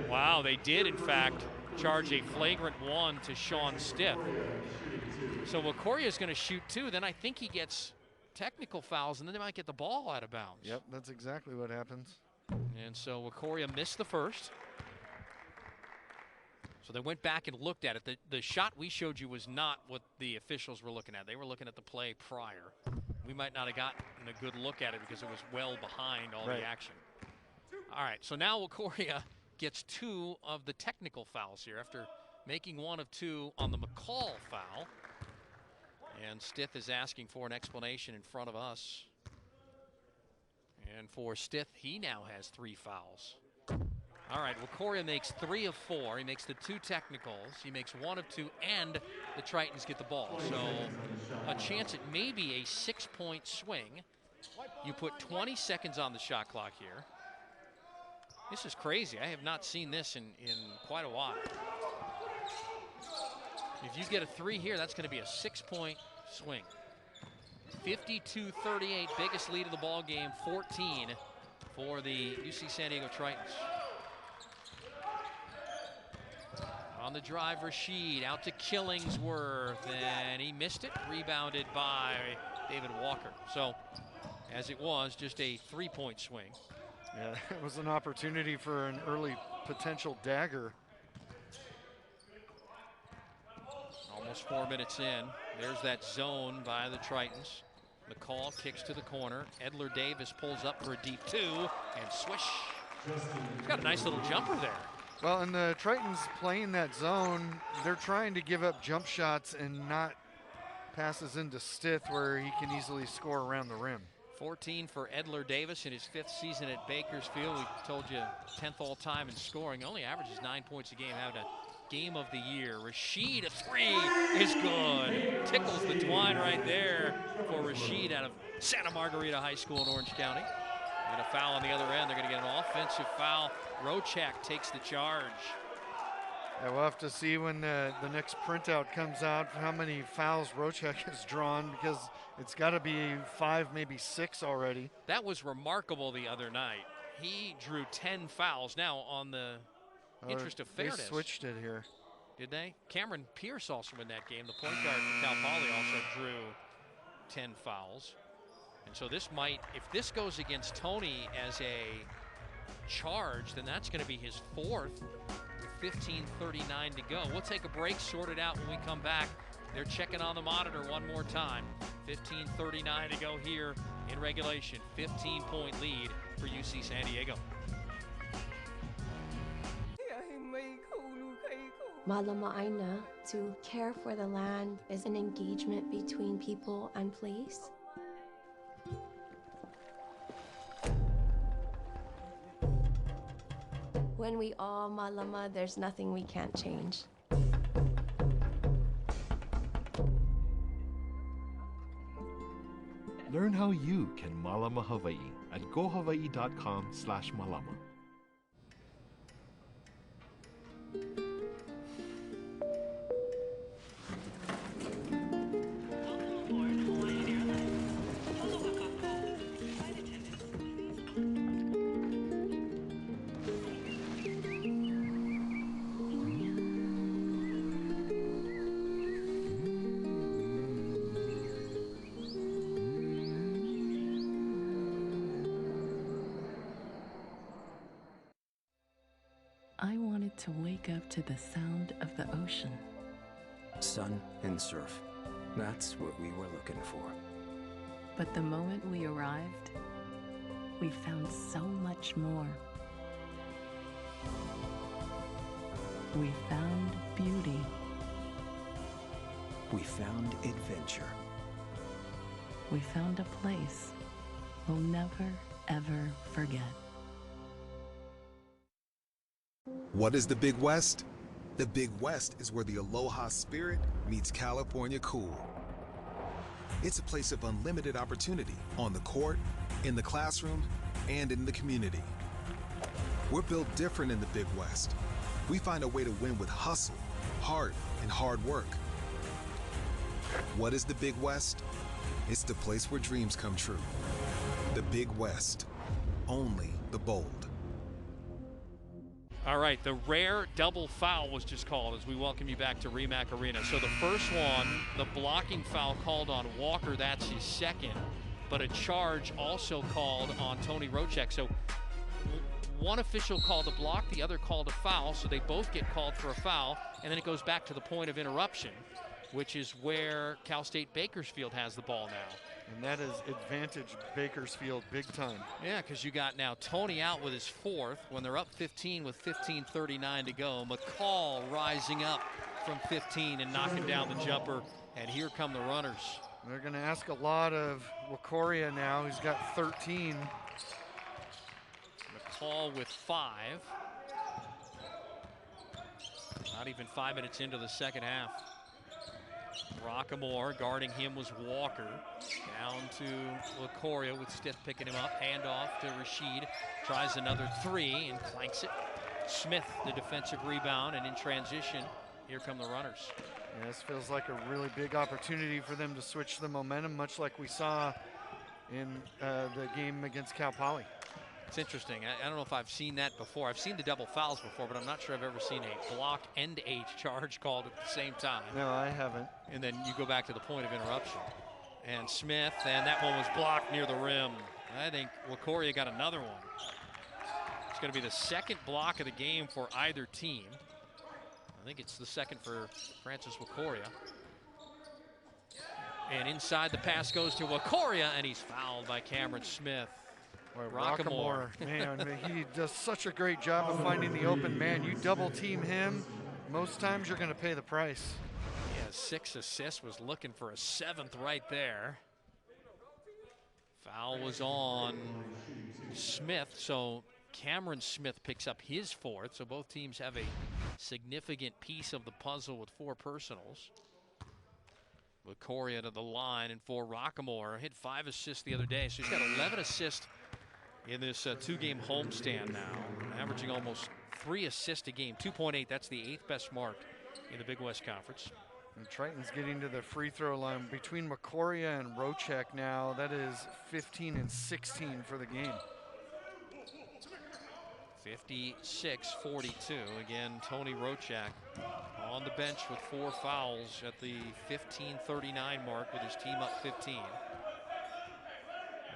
wow, they did, in fact, charge a flagrant one to Sean Stiff. So Wacoria is going to shoot 2. Then I think he gets technical fouls, and then they might get the ball out of bounds. Yep, that's exactly what happens. And so Wacoria missed the first. So they went back and looked at it. The shot we showed you was not what the officials were looking at. They were looking at the play prior. We might not have gotten a good look at it because it was well behind all the action. All right, so now Wacoria gets 2 of the technical fouls here after making 1 of 2 on the McCall foul. And Stith is asking for an explanation in front of us. And for Stith, he now has 3 fouls. All right, Wacoria makes 3 of 4. He makes the 2 technicals. He makes 1 of 2, and the Tritons get the ball. So a chance at maybe a 6-point swing You put 20 seconds on the shot clock here. This is crazy. I have not seen this in quite a while. If you get a 3 here, that's going to be a 6-point swing. 52-38, biggest lead of the ball game, 14 for the UC San Diego Tritons. On the drive, Rashid out to Killingsworth, and he missed it, rebounded by David Walker. So, as it was, just a 3-point swing. Yeah, it was an opportunity for an early potential dagger. Almost 4 minutes in. There's that zone by the Tritons. McCall kicks to the corner. Edler Davis pulls up for a deep 2, and swish. He's got a nice little jumper there. Well, and the Tritons playing that zone, they're trying to give up jump shots and not passes into Stith where he can easily score around the rim. 14 for Edler Davis in his 5th season at Bakersfield. We told you 10th all-time in scoring. Only averages 9 points a game, having a game of the year. Rashid, a 3 is good. Tickles the twine right there for Rashid out of Santa Margarita High School in Orange County. And a foul on the other end. They're going to get an offensive foul. Rochak takes the charge. Yeah, we'll have to see when the next printout comes out how many fouls Rochak has drawn, because it's got to be 5, maybe 6 already. That was remarkable the other night. He drew 10 fouls. Now, on the interest of fairness, they switched it here. Did they? Cameron Pierce also in that game. The point guard for Cal Poly also drew 10 fouls. And so this might, if this goes against Tony as a charge, then that's going to be his 4th with 15:39 to go. We'll take a break, sort it out when we come back. They're checking on the monitor one more time. 15:39 to go here in regulation. 15-point lead for UC San Diego. Malama Aina, to care for the land is an engagement between people and place. When we all malama, there's nothing we can't change. Learn how you can malama Hawaii at gohawaii.com/malama. I wanted to wake up to the sound of the ocean. Sun and surf. That's what we were looking for. But the moment we arrived, we found so much more. We found beauty. We found adventure. We found a place we'll never, ever forget. What is the Big West? The Big West is where the Aloha spirit meets California cool. It's a place of unlimited opportunity on the court, in the classroom, and in the community. We're built different in the Big West. We find a way to win with hustle, heart, and hard work. What is the Big West? It's the place where dreams come true. The Big West. Only the bold. All right, the rare double foul was just called as we welcome you back to RE/MAC Arena. So the first one, the blocking foul called on Walker, that's his second, but a charge also called on Tony Rochak. So one official called a block, the other called a foul, so they both get called for a foul, and then it goes back to the point of interruption, which is where Cal State Bakersfield has the ball now. And that is advantage Bakersfield big time. Yeah, because you got now Tony out with his 4th when they're up 15 with 15:39 to go. McCall rising up from 15 and knocking down the jumper, and here come the runners. They're going to ask a lot of Wakoria now. He's got 13. McCall with 5. Not even 5 minutes into the second half. Rockamore guarding him was Walker. Down to LaCoria with Stiff picking him up. Handoff to Rashid. Tries another three and clanks it. Smith, the defensive rebound, and in transition, here come the runners. Yeah, this feels like a really big opportunity for them to switch the momentum, much like we saw in the game against Cal Poly. It's interesting. I don't know if I've seen that before. I've seen the double fouls before, but I'm not sure I've ever seen a block and a charge called at the same time. No, I haven't. And then you go back to the point of interruption. And Smith, and that one was blocked near the rim. I think LaCoria got another one. It's going to be the second block of the game for either team. I think it's the second for Francis LaCoria. And inside the pass goes to LaCoria, and he's fouled by Cameron Smith. Rockamore, man, he does such a great job of finding the open man. You double team him, most times you're going to pay the price. Yeah, 6 assists, was looking for a 7th right there. Foul was on Smith, so Cameron Smith picks up his 4th, so both teams have a significant piece of the puzzle with 4 personals. LaCoria to the line, and for Rockamore, hit 5 assists the other day, so he's got 11 assists in this 2-game homestand now, averaging almost 3 assists a game, 2.8. That's the 8th best mark in the Big West Conference. And Triton's getting to the free throw line between McCoria and Rochek now. That is 15 and 16 for the game. 56-42. Again, Tony Rochak on the bench with 4 fouls at the 15:39 mark with his team up 15.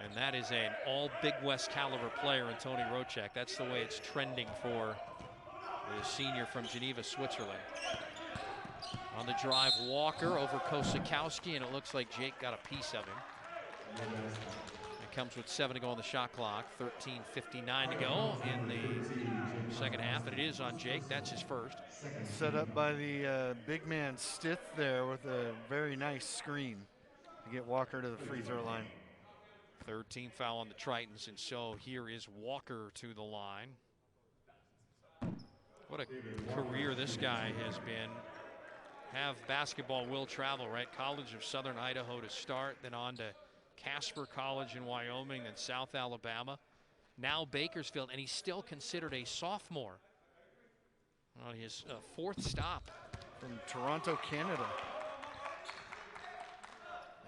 And that is an all Big West caliber player in Tony Rochak. That's the way it's trending for the senior from Geneva, Switzerland. On the drive, Walker over Kosakowski, and it looks like Jake got a piece of him. It comes with 7 to go on the shot clock, 13:59 to go in the second half, and it is on Jake. That's his first. Set up by the big man Stith there with a very nice screen to get Walker to the free throw line. 13 foul on the Tritons, and so here is Walker to the line. What a career this guy has been. Have basketball will travel, right? College of Southern Idaho to start, then on to Casper College in Wyoming, then South Alabama, now Bakersfield, and he's still considered a sophomore on his 4th stop. From Toronto, Canada.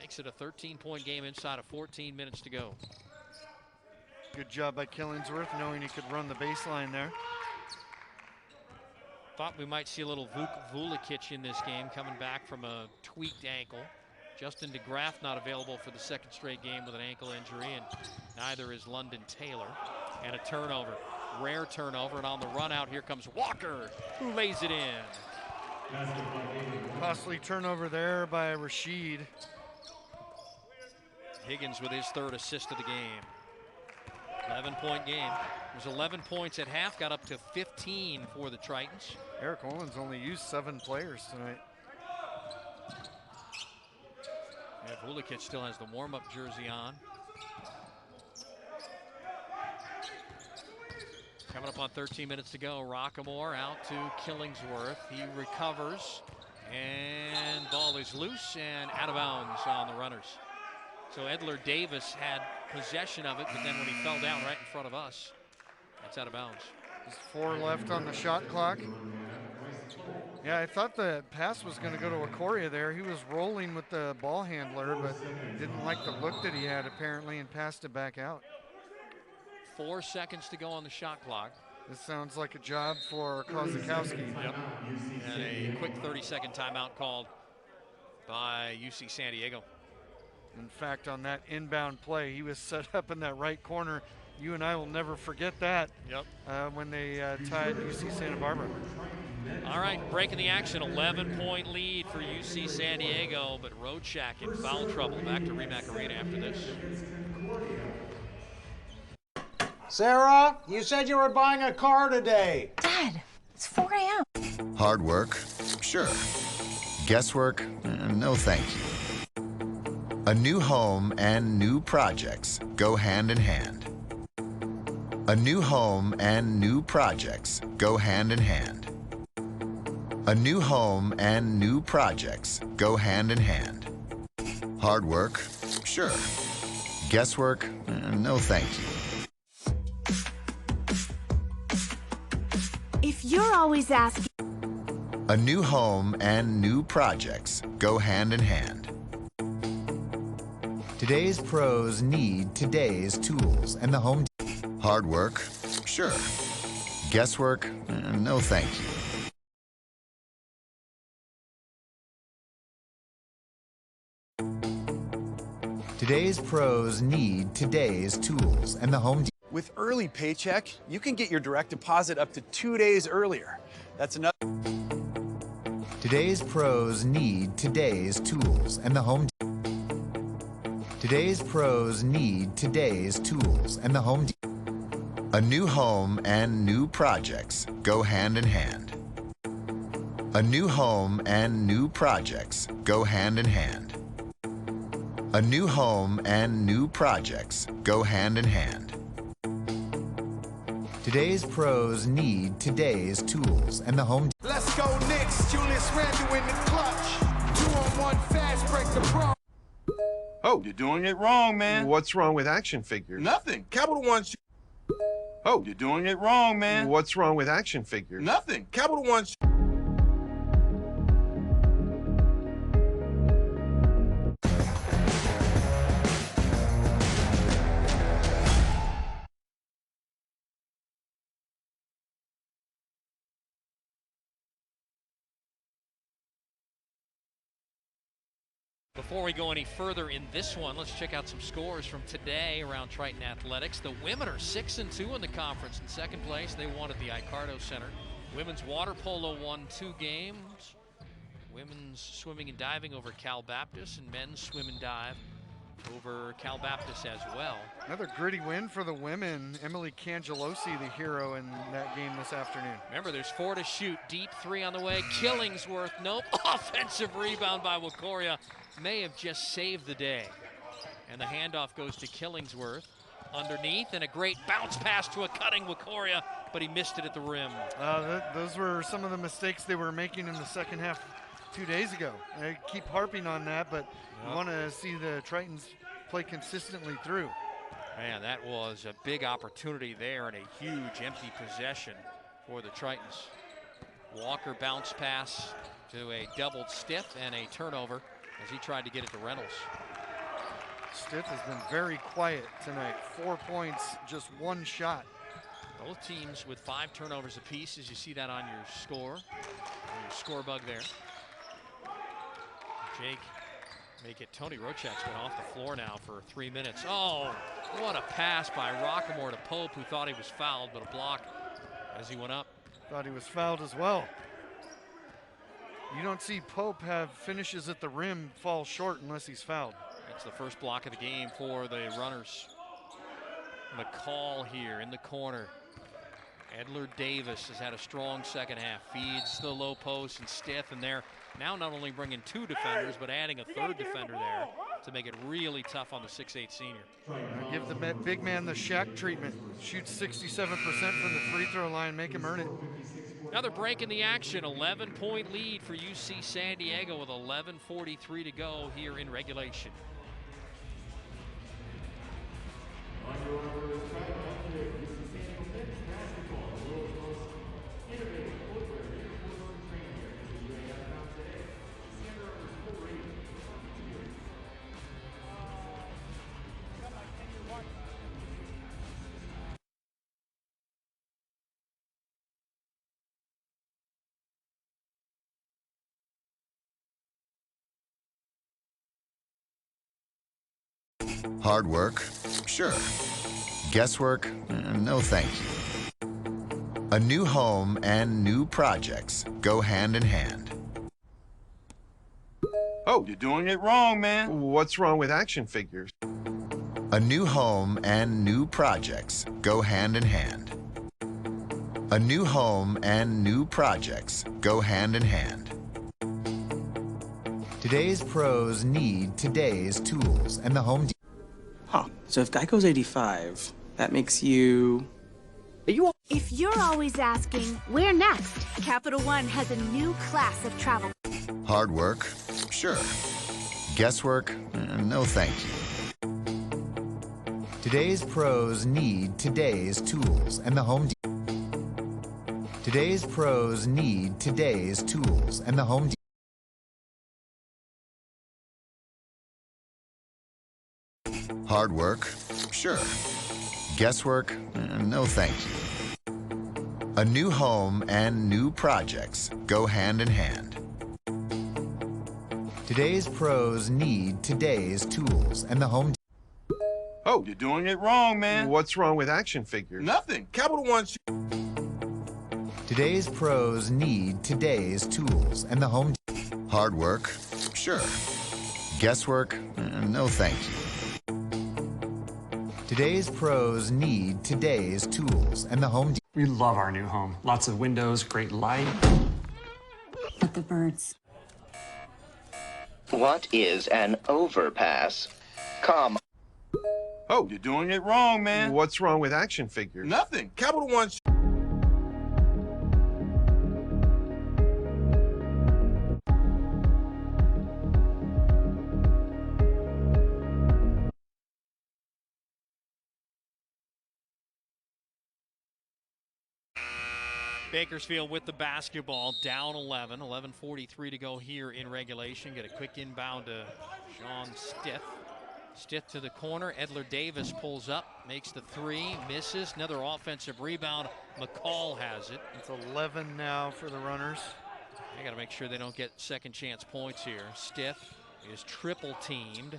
Makes it a 13-point game inside of 14 minutes to go. Good job by Killingsworth, knowing he could run the baseline there. Thought we might see a little Vuk Vulikic in this game, coming back from a tweaked ankle. Justin DeGraff not available for the 2nd straight game with an ankle injury, and neither is London Taylor. And a turnover, rare turnover, and on the run out, here comes Walker, who lays it in. Costly turnover there by Rashid. Higgins with his 3rd assist of the game. 11-point game. It was 11 points at half, got up to 15 for the Tritons. Eric Owens only used 7 players tonight. Yeah, Vulikic still has the warm-up jersey on. Coming up on 13 minutes to go, Rockamore out to Killingsworth. He recovers, and ball is loose and out of bounds on the runners. So Edler Davis had possession of it, but then when he fell down right in front of us, that's out of bounds. There's 4 left on the shot clock. Yeah, I thought the pass was going to go to Aquaria there. He was rolling with the ball handler, but didn't like the look that he had apparently and passed it back out. 4 seconds to go on the shot clock. This sounds like a job for Kozakowski. Yep. And a quick 30-second timeout called by UC San Diego. In fact, on that inbound play, he was set up in that right corner. You and I will never forget that. Yep. When they tied UC Santa Barbara. All right, breaking the action, 11-point lead for UC San Diego, but Rochak in foul trouble. Back to Remac Arena after this. Sarah, you said you were buying a car today. Dad, it's 4 a.m. Hard work? Sure. Guesswork? No thank you. A new home and new projects go hand in hand. A new home and new projects go hand in hand. A new home and new projects go hand in hand. Hard work? Sure. Sure. Guesswork? No thank you. If you're always asking, A new home and new projects go hand in hand. Today's pros need today's tools, and the home. Hard work? Sure. Guesswork? No thank you. Today's pros need today's tools, and the home. With Early Paycheck, you can get your direct deposit up to 2 days earlier. That's another. Today's pros need today's tools, and the home. Today's pros need today's tools, and the home. A new home and new projects go hand in hand. A new home and new projects go hand in hand. A new home and new projects go hand in hand. Today's pros need today's tools, and the home. Let's go Knicks. Julius Randle in the clutch. 2-on-1 fast break the pro. Oh, you're doing it wrong, man. What's wrong with action figures? Nothing. Capital One. Oh, you're doing it wrong, man. What's wrong with action figures? Nothing. Capital One. Before we go any further in this one, let's check out some scores from today around Triton Athletics. The women are 6-2 in the conference. In second place, they won at the Icardo Center. Women's water polo won 2 games. Women's swimming and diving over Cal Baptist, and men's swim and dive over Cal Baptist as well. Another gritty win for the women. Emily Cangelosi, the hero in that game this afternoon. Remember, there's 4 to shoot. Deep 3 on the way. Killingsworth, nope. Offensive rebound by Wakoria. May have just saved the day. And the handoff goes to Killingsworth. Underneath, and a great bounce pass to a cutting Wakoria, but he missed it at the rim. Those were some of the mistakes they were making in the second half 2 days ago. I keep harping on that, but you want to see the Tritons play consistently through. Man, that was a big opportunity there and a huge empty possession for the Tritons. Walker bounce pass to a doubled Stiff and a turnover as he tried to get it to Reynolds. Stiff has been very quiet tonight. 4 points, just 1 shot. Both teams with 5 turnovers apiece, as you see that on your score, on your score bug there. Jake, make it. Tony Rochak's been off the floor now for 3 minutes. Oh, what a pass by Rockamore to Pope, who thought he was fouled, but a block as he went up. Thought he was fouled as well. You don't see Pope have finishes at the rim fall short unless he's fouled. That's the first block of the game for the runners. McCall here in the corner. Edler Davis has had a strong second half. Feeds the low post and Stiff, and they're now not only bringing 2 defenders, but adding a 3rd defender there to make it really tough on the 6'8" senior. Give the big man the Shaq treatment. Shoots 67% from the free throw line. Make him earn it. Another break in the action. 11-point lead for UC San Diego with 11:43 to go here in regulation. Hard work? Sure. Guesswork? No thank you. A new home and new projects go hand in hand. Oh, you're doing it wrong, man. What's wrong with action figures? A new home and new projects go hand in hand. A new home and new projects go hand in hand. Today's pros need today's tools, and the home. Huh. So if Geico's 85, that makes you. If you're always asking, where next? Capital One has a new class of travel. Hard work? Sure. Guesswork? No thank you. Today's pros need today's tools, and the Home Depot. Today's pros need today's tools, and the Home Depot. Hard work? Sure. Guesswork? No thank you. A new home and new projects go hand in hand. Today's pros need today's tools, and the Home Depot. Oh, you're doing it wrong, man. What's wrong with action figures? Nothing. Capital One. Today's pros need today's tools, and the Home Depot. Hard work? Sure. Guesswork? No thank you. Today's pros need today's tools, and the Home Depot. We love our new home. Lots of windows, great light. But the birds. What is an overpass? Come. Oh, you're doing it wrong, man. What's wrong with action figures? Nothing. Capital One. Bakersfield with the basketball, down 11. 11:43 to go here in regulation. Get a quick inbound to Sean Stith. Stith to the corner. Edler Davis pulls up, makes the three, misses. Another offensive rebound. McCall has it. It's 11 now for the runners. I got to make sure they don't get second chance points here. Stith is triple teamed.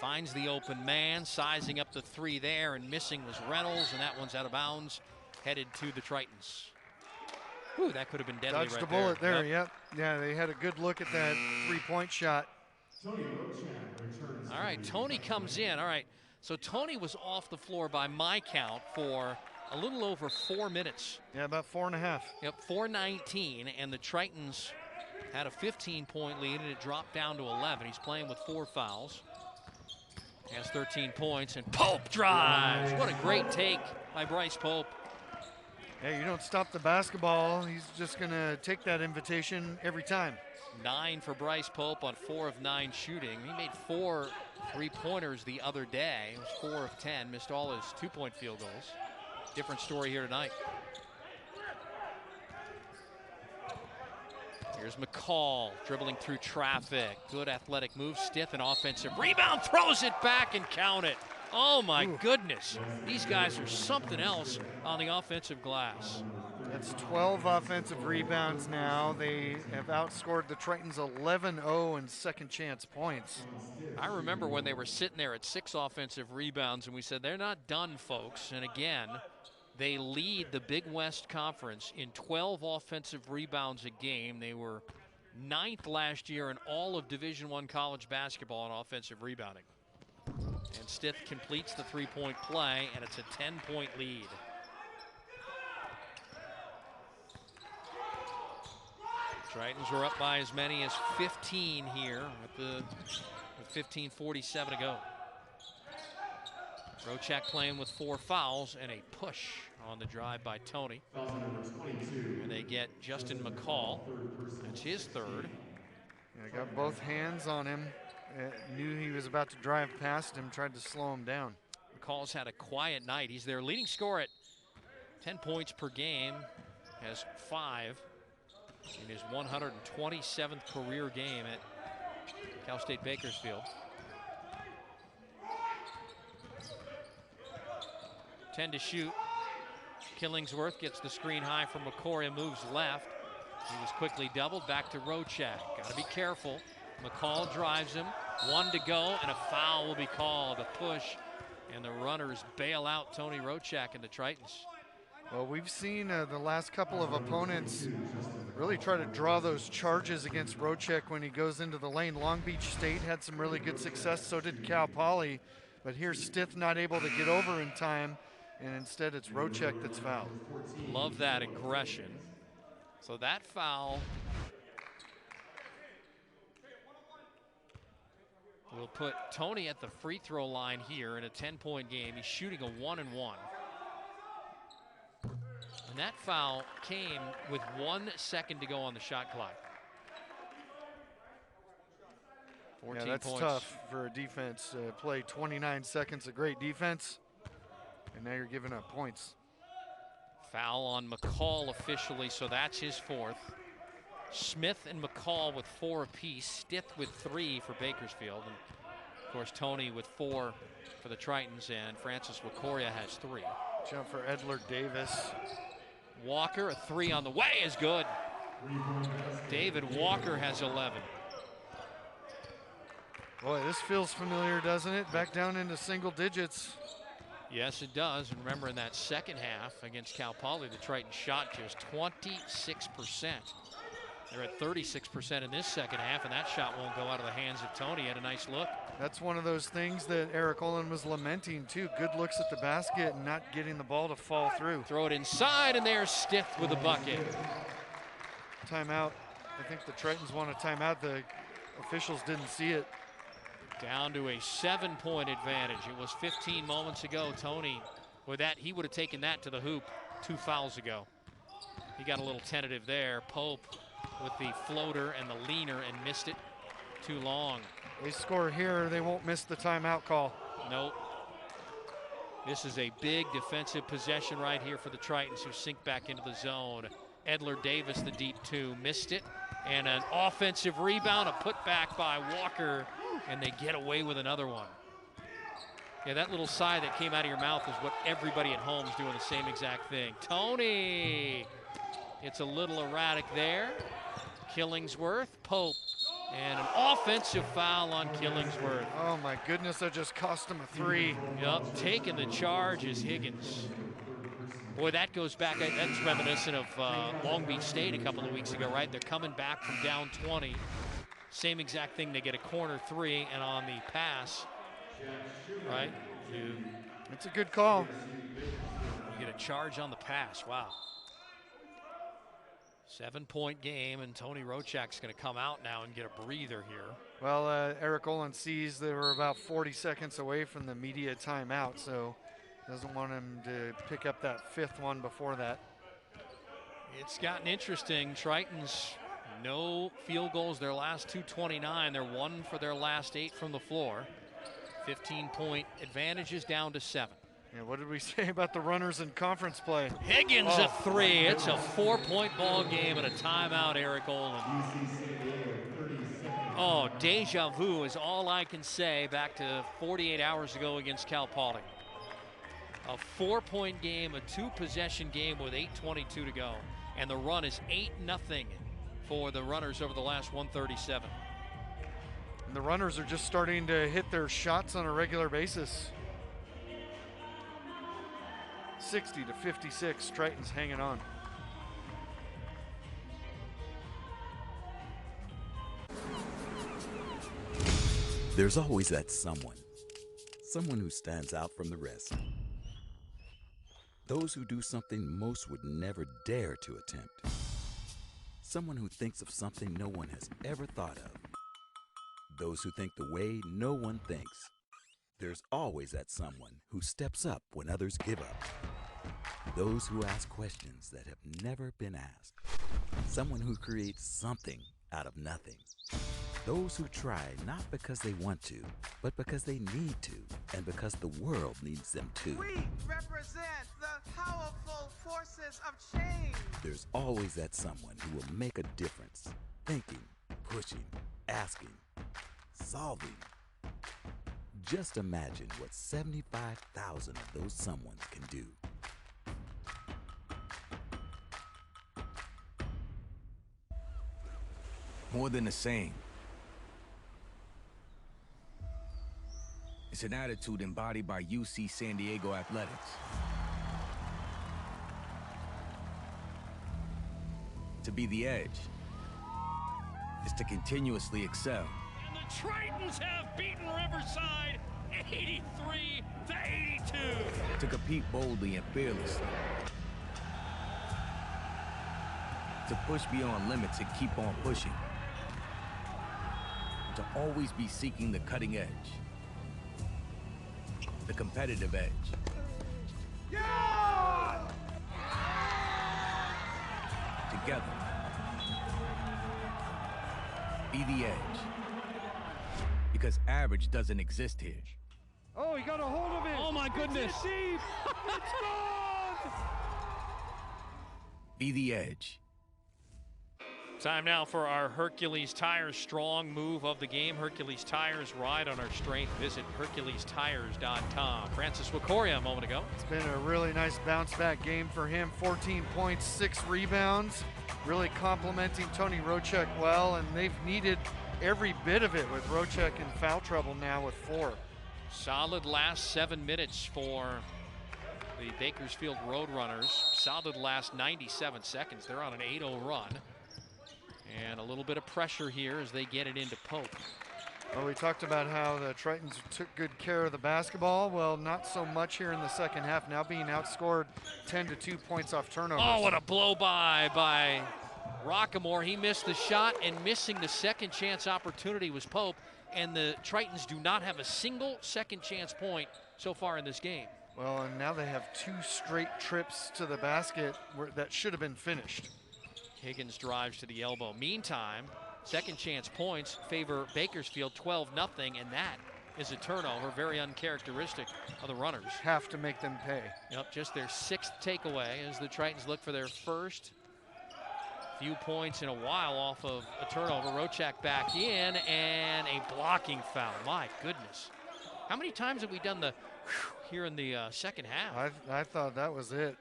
Finds the open man, sizing up the three there, and missing was Reynolds, and that one's out of bounds, headed to the Tritons. Ooh, that could have been deadly. Dodged the bullet there, yep. Yeah, they had a good look at that three-point shot. All right, Tony comes in. All right, so Tony was off the floor by my count for a little over 4 minutes. Yeah, about 4.5. Yep, 4:19, and the Tritons had a 15-point lead, and it dropped down to 11. He's playing with 4 fouls. He has 13 points, and Pope drives. What a great take by Bryce Pope. Hey, you don't stop the basketball. He's just going to take that invitation every time. 9 for Bryce Pope on 4 of 9 shooting. He made 4 3-pointers the other day. It was 4 of 10, missed all his 2-point field goals. Different story here tonight. Here's McCall dribbling through traffic. Good athletic move, stiff and offensive rebound, throws it back and count it. Oh my goodness, these guys are something else on the offensive glass. That's 12 offensive rebounds now. They have outscored the Tritons 11-0 in second chance points. I remember when they were sitting there at 6 offensive rebounds and we said, they're not done, folks. And again, they lead the Big West Conference in 12 offensive rebounds a game. They were 9th last year in all of Division I college basketball in offensive rebounding. And Stith completes the 3-point play, and it's a 10-point lead. Tritons were up by as many as 15 here with 15:47 to go. Rochak playing with 4 fouls and a push on the drive by Tony. And they get Justin McCall. That's his third. Yeah, got both hands on him. Knew he was about to drive past him, tried to slow him down. McCall's had a quiet night. He's their leading scorer at 10 points per game, has 5 in his 127th career game at Cal State Bakersfield. 10 to shoot. Killingsworth gets the screen high from McCory and moves left. He was quickly doubled, back to Rochak. Got to be careful. McCall drives him. 1 to go, and a foul will be called. A push, and the runners bail out Tony Rochak and the Tritons. Well, we've seen the last couple of opponents really try to draw those charges against Rochak when he goes into the lane. Long Beach State had some really good success, so did Cal Poly. But here's Stith not able to get over in time, and instead it's Rochak that's fouled. Love that aggression. So that foul will put Tony at the free throw line here in a 10-point game. He's shooting a 1-1. And that foul came with 1 second to go on the shot clock. 14 yeah, that's points. tough for a defense. Play 29 seconds of great defense. And now you're giving up points. Foul on McCall officially, so that's his fourth. Smith and McCall with 4 apiece. Stith with 3 for Bakersfield. And of course, Tony with 4 for the Tritons, and Francis Wakoria has 3. Jump for Edler Davis. Walker, a 3 on the way is good. David Walker has 11. Boy, this feels familiar, doesn't it? Back down into single digits. Yes, it does. And remember, in that second half against Cal Poly, the Tritons shot just 26%. They're at 36% in this second half, and that shot won't go out of the hands of Tony. Had a nice look. That's one of those things that Eric Olin was lamenting, too. Good looks at the basket and not getting the ball to fall through. Throw it inside, and there's Stith with the bucket. Timeout. I think the Tritons want a timeout. The officials didn't see it. Down to a 7-point advantage. It was 15 moments ago. Tony, with that, he would have taken that to the hoop 2 fouls ago. He got a little tentative there. Pope with the floater and the leaner and missed it too long. They score here, they won't miss the timeout call. Nope. This is a big defensive possession right here for the Tritons, who sink back into the zone. Edler Davis, the deep 2, missed it. And an offensive rebound, a putback by Walker, and they get away with another one. Yeah, that little sigh that came out of your mouth is what everybody at home is doing the same exact thing. Tony! It's a little erratic there. Killingsworth, Pope, and an offensive foul on Killingsworth. Oh my goodness, that just cost him a 3. Yep, taking the charge is Higgins. Boy, that goes back, that's reminiscent of Long Beach State a couple of weeks ago, right? They're coming back from down 20. Same exact thing, they get a corner 3, and on the pass, right? It's a good call. You get a charge on the pass, wow. 7-point game, and Tony Rochak's going to come out now and get a breather here. Well, Eric Olin sees they were about 40 seconds away from the media timeout, so doesn't want him to pick up that 5th one before that. It's gotten interesting. Tritons, no field goals their last 229. They're 1 for their last 8 from the floor. 15-point advantages down to 7. Yeah, what did we say about the runners in conference play? Higgins a 3. It's a 4-point ball game and a timeout, Eric Olin. Oh, deja vu is all I can say back to 48 hours ago against Cal Poly. A 4-point game, a 2-possession game with 8:22 to go. And the run is 8-0 for the runners over the last 137. And the runners are just starting to hit their shots on a regular basis. 60-56, Tritons hanging on. There's always that someone who stands out from the rest. Those who do something most would never dare to attempt. Someone who thinks of something no one has ever thought of. Those who think the way no one thinks. There's always that someone who steps up when others give up. Those who ask questions that have never been asked. Someone who creates something out of nothing. Those who try not because they want to, but because they need to, and because the world needs them to. We represent the powerful forces of change. There's always that someone who will make a difference. Thinking, pushing, asking, solving. Just imagine what 75,000 of those someones can do. More than a saying. It's an attitude embodied by UC San Diego athletics. To be the edge is to continuously excel. And the Tritons have beaten Riverside 83-82. To compete boldly and fearlessly. To push beyond limits and keep on pushing. To always be seeking the cutting edge. The competitive edge. Yeah! Together. Be the edge. Because average doesn't exist here. Oh, he got a hold of it. Oh my goodness. It's deep. It's gone. Be the edge. Time now for our Hercules Tires strong move of the game. Hercules Tires, ride on our strength. Visit HerculesTires.com. Francis Wikoria a moment ago. It's been a really nice bounce-back game for him. 14 points, 6 rebounds. Really complimenting Tony Rochek well, and they've needed every bit of it with Rochek in foul trouble now with 4. Solid last 7 minutes for the Bakersfield Roadrunners. Solid last 97 seconds. They're on an 8-0 run. And a little bit of pressure here as they get it into Pope. Well, we talked about how the Tritons took good care of the basketball. Well, not so much here in the second half. Now being outscored 10-2 points off turnovers. Oh, what a blow by Rockamore. He missed the shot, and missing the second chance opportunity was Pope. And the Tritons do not have a single second chance point so far in this game. Well, and now they have 2 straight trips to the basket that should have been finished. Higgins drives to the elbow. Meantime, second chance points favor Bakersfield 12-0, and that is a turnover, very uncharacteristic of the runners. Have to make them pay. Yep, just their 6th takeaway as the Tritons look for their first few points in a while off of a turnover. Rochak back in, and a blocking foul. My goodness. How many times have we done the here in the second half? I thought that was it.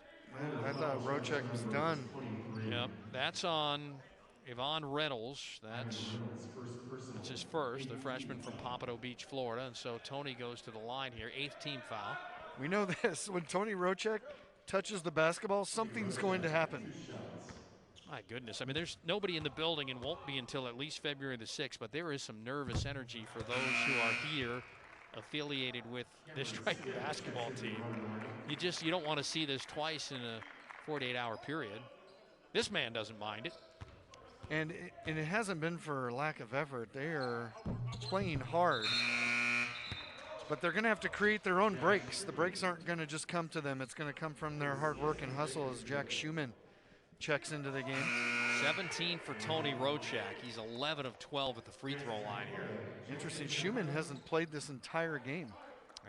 I thought Rochek was done. Yep, that's on Yvonne Reynolds. That's his first, the freshman from Pompano Beach, Florida. And so Tony goes to the line here, 8th team foul. We know this, when Tony Rochek touches the basketball, something's going to happen. My goodness, I mean, there's nobody in the building and won't be until at least February the 6th, but there is some nervous energy for those who are here affiliated with this Triton basketball team. You don't want to see this twice in a 48-hour period. This man doesn't mind it. And it hasn't been for lack of effort. They are playing hard. But they're going to have to create their own breaks. The breaks aren't going to just come to them. It's going to come from their hard work and hustle as Jack Schumann checks into the game. 17 for Tony Rochak. He's 11 of 12 at the free throw line here. Interesting. Schumann hasn't played this entire game.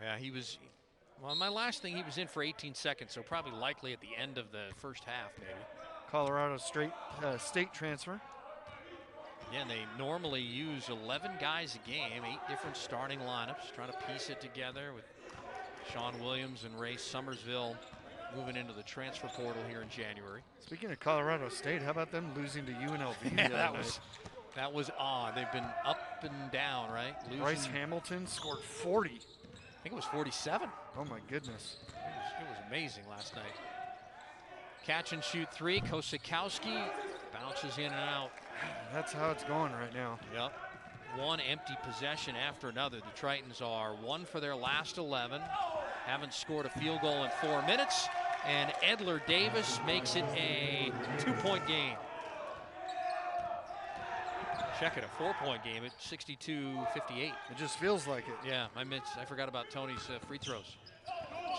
Yeah, he was. Well, my last thing, he was in for 18 seconds, so probably likely at the end of the first half, maybe. Colorado state transfer. Again, they normally use 11 guys a game, 8 different starting lineups, trying to piece it together with Sean Williams and Ray Summersville moving into the transfer portal here in January. Speaking of Colorado State, how about them losing to UNLV? Yeah, that was odd. They've been up and down, right? Bryce Hamilton scored 40. I think it was 47. Oh my goodness. It was amazing last night. Catch and shoot 3. Kosikowski bounces in and out. That's how it's going right now. Yep. One empty possession after another. The Tritons are 1 for their last 11. Haven't scored a field goal in 4 minutes. And Edler Davis makes it a 2-point game. Check it, a 4-point game at 62-58. It just feels like it. Yeah, I forgot about Tony's free throws.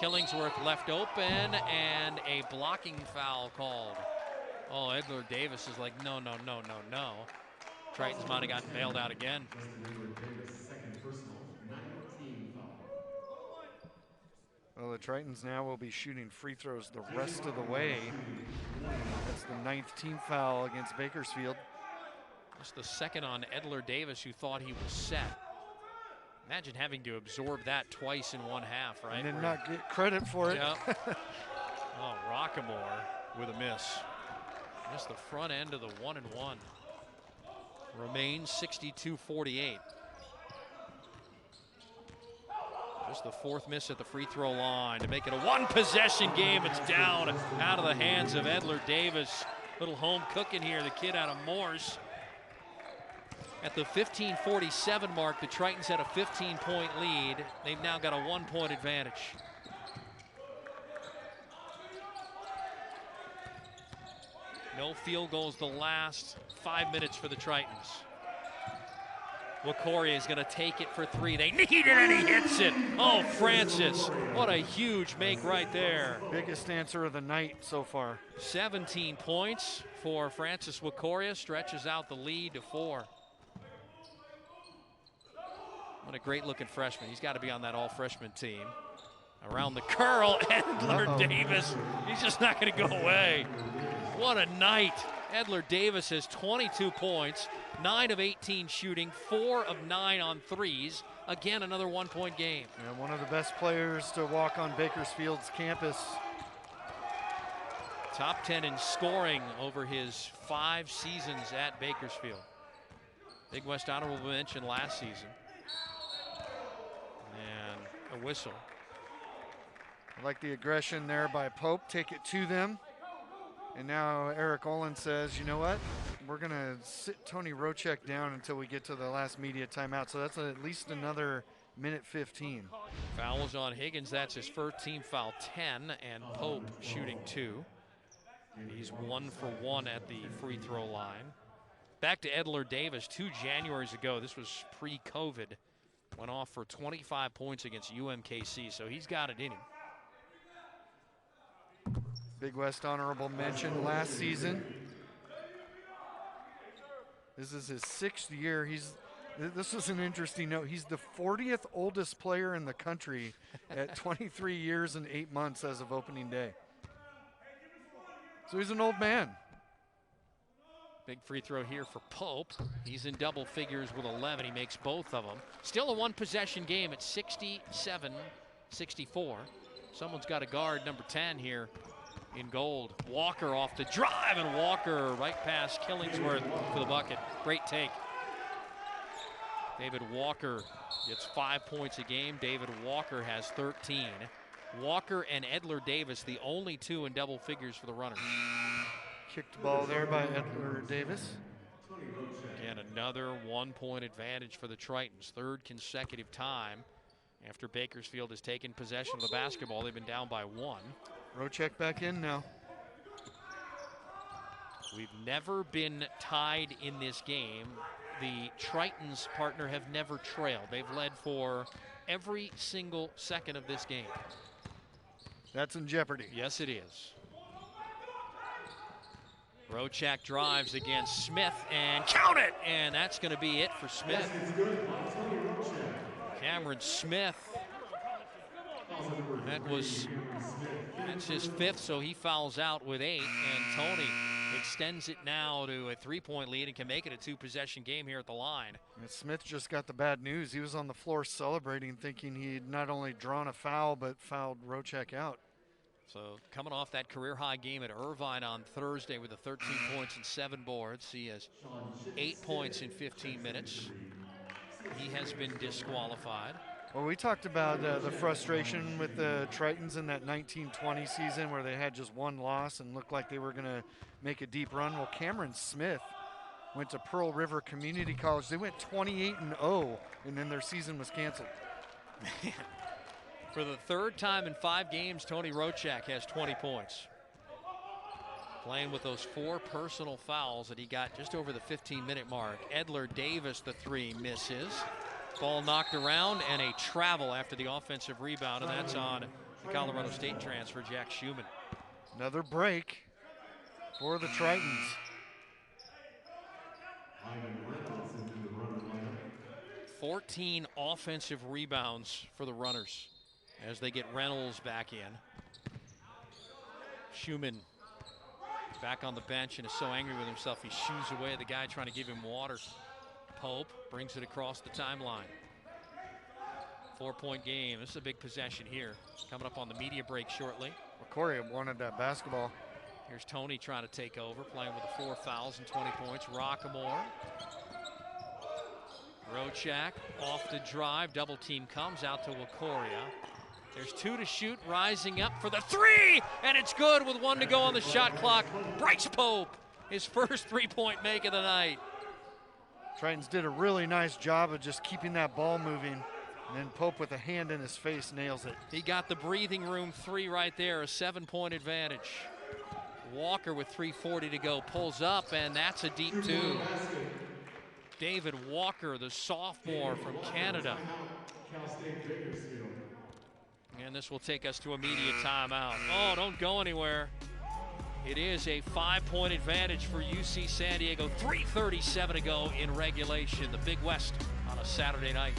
Killingsworth left open, and a blocking foul called. Oh, Edler Davis is like, no. Tritons might have gotten bailed out again. Well, the Tritons now will be shooting free throws the rest of the way. That's the 9th team foul against Bakersfield. Just the second on Edler Davis, who thought he was set. Imagine having to absorb that twice in 1 half, right? And then not get credit for it. Yep. Oh, Rockamore with a miss. Just the front end of the 1-and-1. Remains 62-48. Just the 4th miss at the free throw line to make it a 1-possession game. It's down out of the hands of Edler Davis. Little home cooking here, the kid out of Morse. At the 15:47 mark, the Tritons had a 15-point lead. They've now got a 1-point advantage. No field goals the last 5 minutes for the Tritons. Wikoria is going to take it for 3. They need it, and he hits it. Oh, Francis, what a huge make right there. Biggest answer of the night so far. 17 points for Francis Wikoria, stretches out the lead to 4. What a great-looking freshman. He's got to be on that all-freshman team. Around the curl, Edler Davis. He's just not going to go away. What a night. Edler Davis has 22 points, 9 of 18 shooting, 4 of 9 on threes. Again, another one-point game. And one of the best players to walk on Bakersfield's campus. Top 10 in scoring over his 5 seasons at Bakersfield. Big West honorable mention last season. And a whistle. I like the aggression there by Pope. Take it to them. And now Eric Olin says, you know what? We're going to sit Tony Rochek down until we get to the last media timeout. So that's at least another minute 15. Fouls on Higgins. That's his first team foul, 10. And Pope shooting 2. He's 1 for 1 at the free throw line. Back to Edler Davis 2 Januaries ago. This was pre-COVID. Went off for 25 points against UMKC. So he's got it in him. Big West honorable mention last season. This is his 6th year. This is an interesting note. He's the 40th oldest player in the country at 23 years and 8 months as of opening day. So he's an old man. Big free throw here for Pope. He's in double figures with 11. He makes both of them. Still a one-possession game at 67-64. Someone's got to guard number 10 here in gold. Walker off the drive, and Walker right past Killingsworth for the bucket. Great take. David Walker gets 5 points a game. David Walker has 13. Walker and Edler Davis, the only 2 in double figures for the Runners. Kicked ball there by Edler Davis. Again, another 1-point advantage for the Tritons. 3rd consecutive time after Bakersfield has taken possession of the basketball. They've been down by 1. Rochek back in now. We've never been tied in this game. The Tritons, partner, have never trailed. They've led for every single second of this game. That's in jeopardy. Yes, it is. Rochak drives against Smith and count it! And that's going to be it for Smith. Cameron Smith. That's his 5th, so he fouls out with 8. And Tony extends it now to a 3-point lead and can make it a 2-possession game here at the line. And Smith just got the bad news. He was on the floor celebrating, thinking he'd not only drawn a foul, but fouled Rochek out. So coming off that career-high game at Irvine on Thursday with the 13 points and 7 boards. He has 8 points in 15 minutes. He has been disqualified. Well, we talked about the frustration with the Tritons in that 1920 season where they had just 1 loss and looked like they were going to make a deep run. Well, Cameron Smith went to Pearl River Community College. They went 28-0, and then their season was canceled. Man. For the 3rd time in 5 games, Tony Rochak has 20 points. Playing with those 4 personal fouls that he got just over the 15-minute mark. Edler Davis, the 3, misses. Ball knocked around and a travel after the offensive rebound, and that's on the Colorado State transfer, Jack Schumann. Another break for the Tritons. 14 offensive rebounds for the Runners as they get Reynolds back in. Schumann back on the bench and is so angry with himself he shoos away the guy trying to give him water. Pope brings it across the timeline. 4-point game. This is a big possession here. Coming up on the media break shortly. Corey wanted that basketball. Here's Tony trying to take over, playing with the 4 fouls and 20 points. Rockamore. Rochak off the drive. Double team comes out to Wakoria. There's 2 to shoot, rising up for the 3, and it's good with 1 to go on the shot clock. Bryce Pope, his first 3-point make of the night. Tritons did a really nice job of just keeping that ball moving, and then Pope with a hand in his face nails it. He got the breathing room 3 right there, a 7-point advantage. Walker with 3:40 to go pulls up, and that's a deep 2. David Walker, the sophomore from Canada. And this will take us to a media timeout. Oh, don't go anywhere. It is a 5-point advantage for UC San Diego. 3:37 to go in regulation. The Big West on a Saturday night.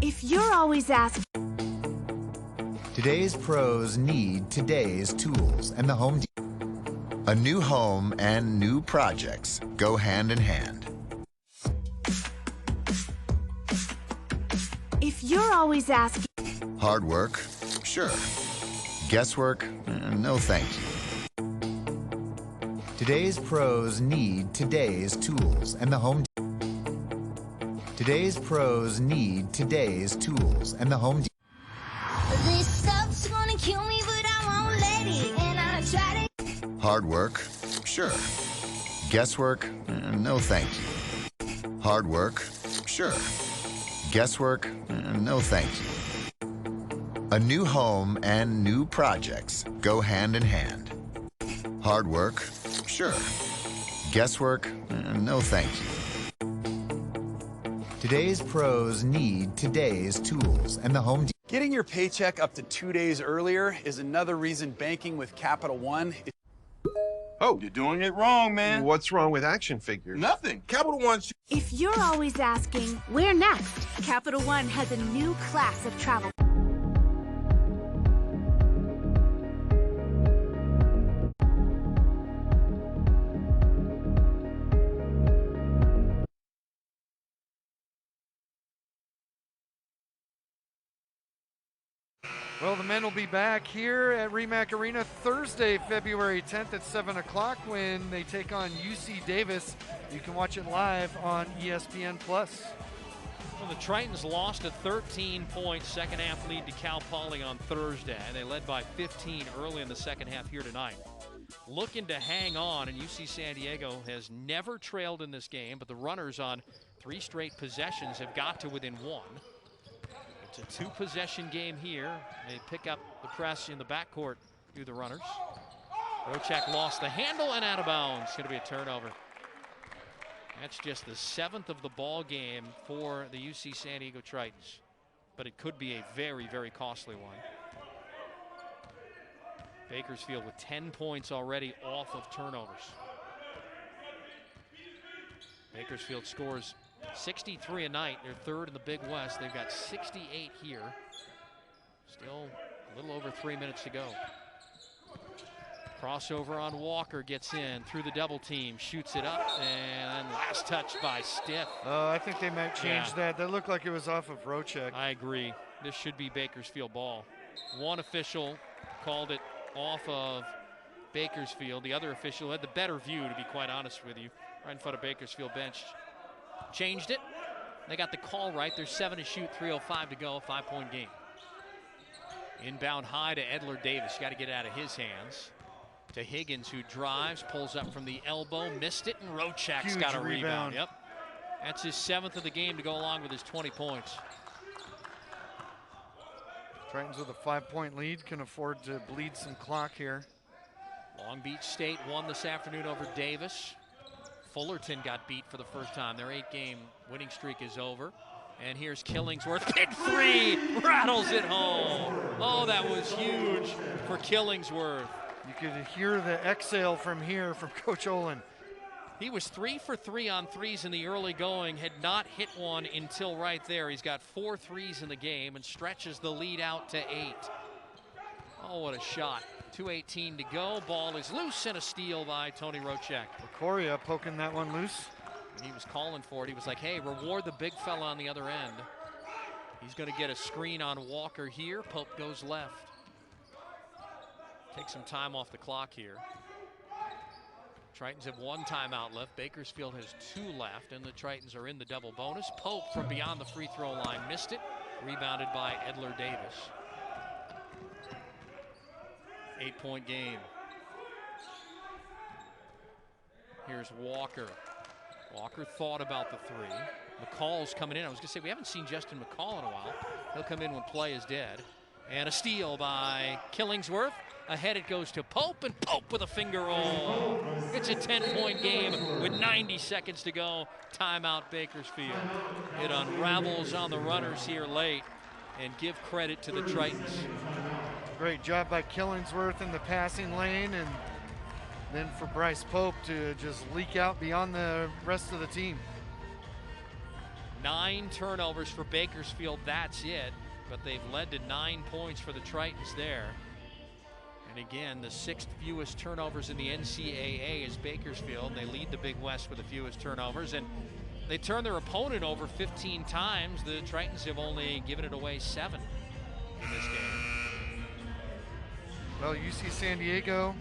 If you're always asking, Today's pros need today's tools, and the Home Depot. A new home and new projects go hand in hand. if you're always asking, Hard work? Sure. Guesswork? No thank you. Today's pros need today's tools, and the Home Depot. Today's pros need today's tools, and the Home Depot. This stuff's gonna kill me, but I won't let it. And I try to. Hard work? Sure. Guesswork? No thank you. Hard work? Sure. Guesswork? No thank you. A new home and new projects go hand in hand. Hard work? Sure. Guesswork? No thank you. Today's pros need today's tools, and the Home Depot. Getting your paycheck up to 2 days earlier is another reason banking with Capital One is. Oh, you're doing it wrong, man. What's wrong with action figures? Nothing. Capital One. if you're always asking, where next? Capital One has a new class of travel. Well, the men will be back here at RE/MAC Arena Thursday, February 10th at 7 o'clock when they take on UC Davis. You can watch it live on ESPN+. Well, the Tritons lost a 13-point second-half lead to Cal Poly on Thursday. They led by 15 early in the second half here tonight. Looking to hang on, and UC San Diego has never trailed in this game, but the runners on 3 straight possessions have got to within 1. It's a 2-possession game here. They pick up the press in the backcourt through the runners. Rocek lost the handle and out of bounds. It's going to be a turnover. That's just the 7th of the ball game for the UC San Diego Tritons, but it could be a very, very costly one. Bakersfield with 10 points already off of turnovers. Bakersfield scores 63 a night. They're 3rd in the Big West. They've got 68 here. Still a little over 3 minutes to go. Crossover on Walker, gets in through the double team, shoots it up, and last touch by Stiff. I think they might change that. That looked like it was off of Rocek. I agree. This should be Bakersfield ball. One official called it off of Bakersfield. The other official had the better view, to be quite honest with you, right in front of Bakersfield bench. Changed it. They got the call right. There's 7 to shoot, 3:05 to go, 5-point game. Inbound high to Edler Davis. Got to get it out of his hands. To Higgins, who drives, pulls up from the elbow, missed it, and Rocek's got a rebound. Yep. That's his 7th of the game to go along with his 20 points. Tritons with a 5-point lead can afford to bleed some clock here. Long Beach State won this afternoon over Davis. Fullerton got beat for the first time. Their 8-game winning streak is over. And here's Killingsworth. Kick 3, rattles it home. Oh, that was huge for Killingsworth. You could hear the exhale from here from Coach Olin. He was 3 for 3 on threes in the early going, had not hit one until right there. He's got 4 threes in the game and stretches the lead out to 8. Oh, what a shot. 2:18 to go. Ball is loose and a steal by Tony Rocek. Coria poking that one loose. He was calling for it. He was like, hey, reward the big fella on the other end. He's going to get a screen on Walker here. Pope goes left. Take some time off the clock here. Tritons have 1 timeout left. Bakersfield has 2 left, and the Tritons are in the double bonus. Pope from beyond the free throw line missed it. Rebounded by Edler Davis. 8-point game. Here's Walker. Walker thought about the 3. McCall's coming in. I was going to say, we haven't seen Justin McCall in a while. He'll come in when play is dead. And a steal by Killingsworth. Ahead it goes to Pope, and Pope with a finger roll. It's a 10-point game with 90 seconds to go. Timeout Bakersfield. It unravels on the runners here late, and give credit to the Tritons. Great job by Killingsworth in the passing lane, and then for Bryce Pope to just leak out beyond the rest of the team. 9 turnovers for Bakersfield, that's it. But they've led to 9 points for the Tritons there. And again, the 6th fewest turnovers in the NCAA is Bakersfield. They lead the Big West with the fewest turnovers. And they turn their opponent over 15 times. The Tritons have only given it away 7 in this game. Well, UC San Diego,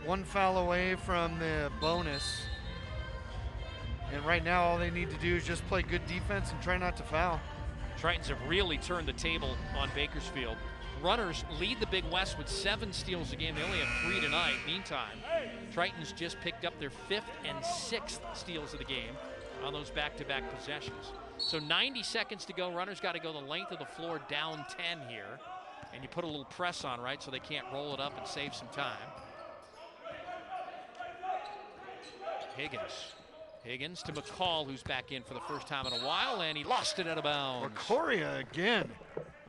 1 foul away from the bonus. And right now, all they need to do is just play good defense and try not to foul. Tritons have really turned the table on Bakersfield. Runners lead the Big West with 7 steals a game. They only have 3 tonight. Meantime, Tritons just picked up their 5th and 6th steals of the game on those back-to-back possessions. So 90 seconds to go. Runners got to go the length of the floor, down 10 here. And you put a little press on, right, so they can't roll it up and save some time. Higgins to McCall, who's back in for the first time in a while, and he lost it out of bounds. Coria again.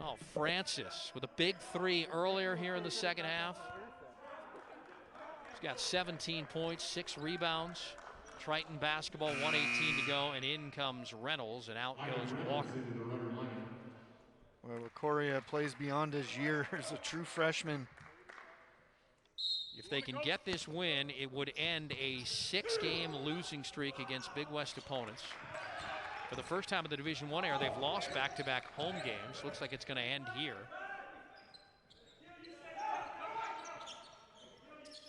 Oh, Francis with a big 3 earlier here in the second half. He's got 17 points, 6 rebounds. Triton basketball, 1:18 to go, and in comes Reynolds, and out goes Walker. Well, Coria plays beyond his years, a true freshman. If they can get this win, it would end a 6-game losing streak against Big West opponents. For the first time in the Division I era, they've lost back-to-back home games. Looks like it's going to end here.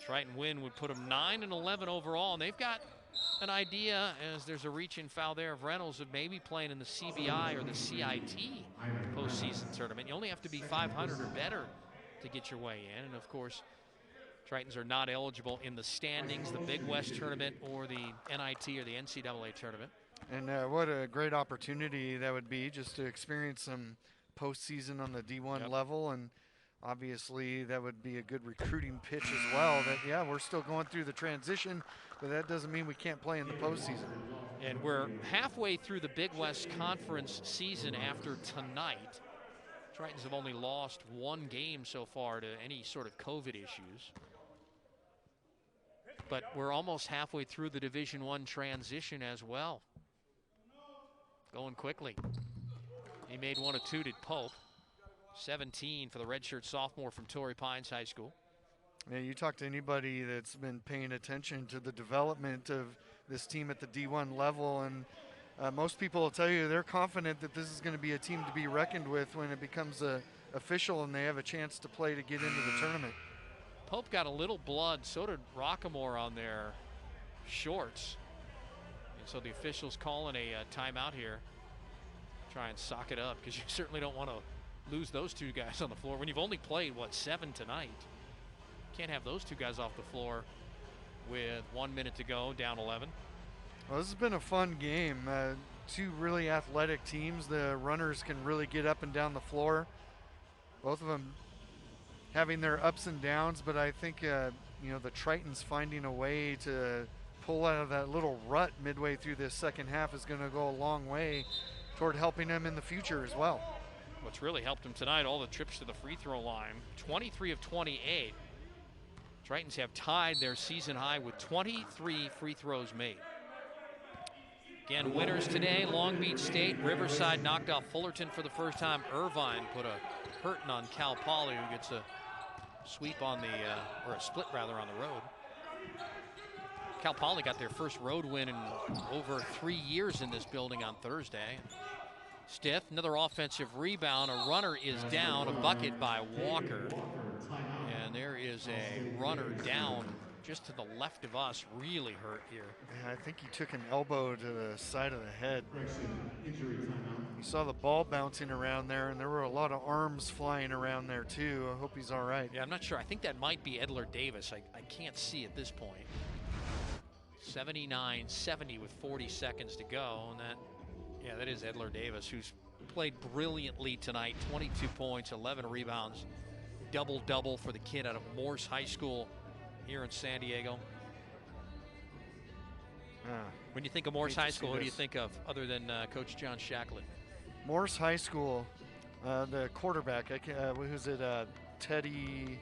Triton win would put them 9-11 overall, and they've got an idea, as there's a reach-in foul there of Reynolds, of maybe playing in the CBI or the CIT postseason tournament. You only have to be 500 or better to get your way in, and of course, Tritons are not eligible in the standings, the Big West tournament, or the NIT or the NCAA tournament. And what a great opportunity that would be, just to experience some postseason on the D1 level. And obviously that would be a good recruiting pitch as well. That, yeah, we're still going through the transition, but that doesn't mean we can't play in the postseason. And we're halfway through the Big West Conference season after tonight. Tritons have only lost 1 game so far to any sort of COVID issues. But we're almost halfway through the Division I transition as well. Going quickly. He made 1 of 2, did Pope. 17 for the redshirt sophomore from Torrey Pines High School. Yeah, you talk to anybody that's been paying attention to the development of this team at the D1 level, and most people will tell you they're confident that this is going to be a team to be reckoned with when it becomes official and they have a chance to play to get into the tournament. Pope got a little blood, so did Rockamore on their shorts. And so the officials calling a timeout here. Try and sock it up, because you certainly don't want to lose those 2 guys on the floor when you've only played, what, 7 tonight. Can't have those 2 guys off the floor with 1 minute to go, down 11. Well, this has been a fun game. 2 really athletic teams. The runners can really get up and down the floor. Both of them having their ups and downs, but I think you know, the Tritons finding a way to pull out of that little rut midway through this second half is going to go a long way toward helping them in the future as well. What's really helped them tonight, all the trips to the free throw line, 23 of 28. Tritons have tied their season high with 23 free throws made. Again, winners today, Long Beach State. Riverside knocked off Fullerton for the first time. Irvine put a hurting on Cal Poly, who gets a sweep on the, or a split rather, on the road. Cal Poly got their first road win in over 3 years in this building on Thursday. Stiff, another offensive rebound. A runner is down, a bucket by Walker. And there is a runner down just to the left of us, really hurt here. Yeah, I think he took an elbow to the side of the head. You saw the ball bouncing around there, and there were a lot of arms flying around there too. I hope he's all right. Yeah, I'm not sure. I think that might be Edler Davis. I can't see at this point. 79-70 with 40 seconds to go, and that is Edler Davis, who's played brilliantly tonight. 22 points, 11 rebounds, double-double for the kid out of Morse High School here in San Diego. When you think of Morse High School, who do you think of other than Coach John Shacklett? Morse High School, the quarterback, who's it, Teddy,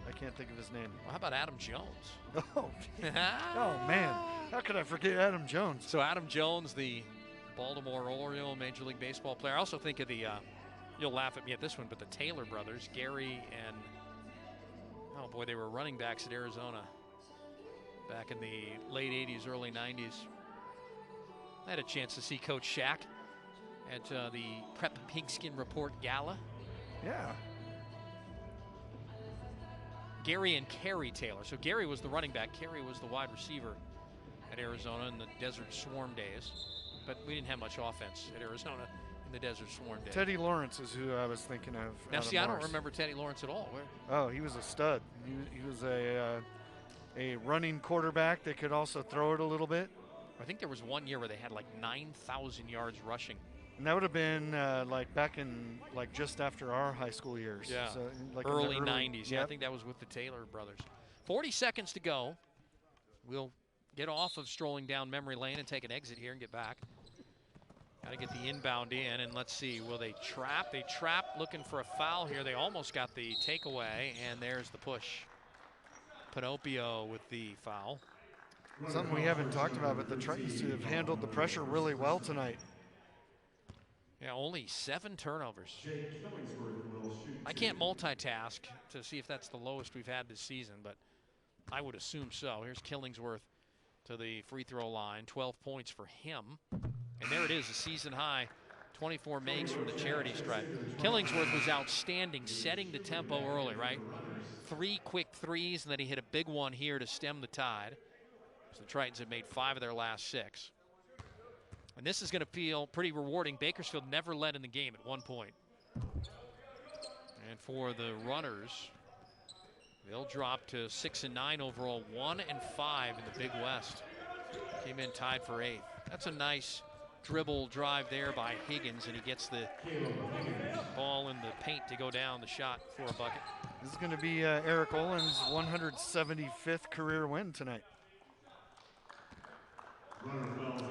I can't think of his name. Well, how about Adam Jones? Oh, oh man, how could I forget Adam Jones? So Adam Jones, the Baltimore Oriole Major League Baseball player. I also think of the, you'll laugh at me at this one, but the Taylor brothers, Gary and, oh boy, they were running backs at Arizona back in the late 80s, early 90s. I had a chance to see Coach Shack at the Prep Pigskin Report Gala. Yeah. Gary and Kerry Taylor. So Gary was the running back. Kerry was the wide receiver at Arizona in the Desert Swarm days. But we didn't have much offense at Arizona in the Desert Swarm days. Teddy Lawrence is who I was thinking of. Now, see, I don't Mars. remember Teddy Lawrence at all. Where? Oh, he was a stud. He was a running quarterback that could also throw it a little bit. I think there was one year where they had like 9,000 yards rushing. And that would have been like back in like just after our high school years. Yeah, so, like early in the 90s. Yep. Yeah, I think that was with the Taylor brothers. 40 seconds to go. We'll get off of strolling down memory lane and take an exit here and get back. Got to get the inbound in, and let's see, will they trap? They trap looking for a foul here. They almost got the takeaway, and there's the push. Pinocchio with the foul. Something we haven't talked about, but the Tritons have handled the pressure really well tonight. Yeah, only 7 turnovers. I can't multitask to see if that's the lowest we've had this season, but I would assume so. Here's Killingsworth to the free throw line, 12 points for him. And there it is, a season high, 24 makes from the charity stripe. Killingsworth was outstanding, setting the tempo early, right? 3 quick threes, and then he hit a big one here to stem the tide. So the Tritons have made 5 of their last 6. And this is going to feel pretty rewarding. Bakersfield never led in the game at one point. And for the runners, they'll drop to 6-9 overall, 1-5 in the Big West. Came in tied for 8th. That's a nice dribble drive there by Higgins, and he gets the ball in the paint to go down the shot for a bucket. This is going to be Eric Olin's 175th career win tonight.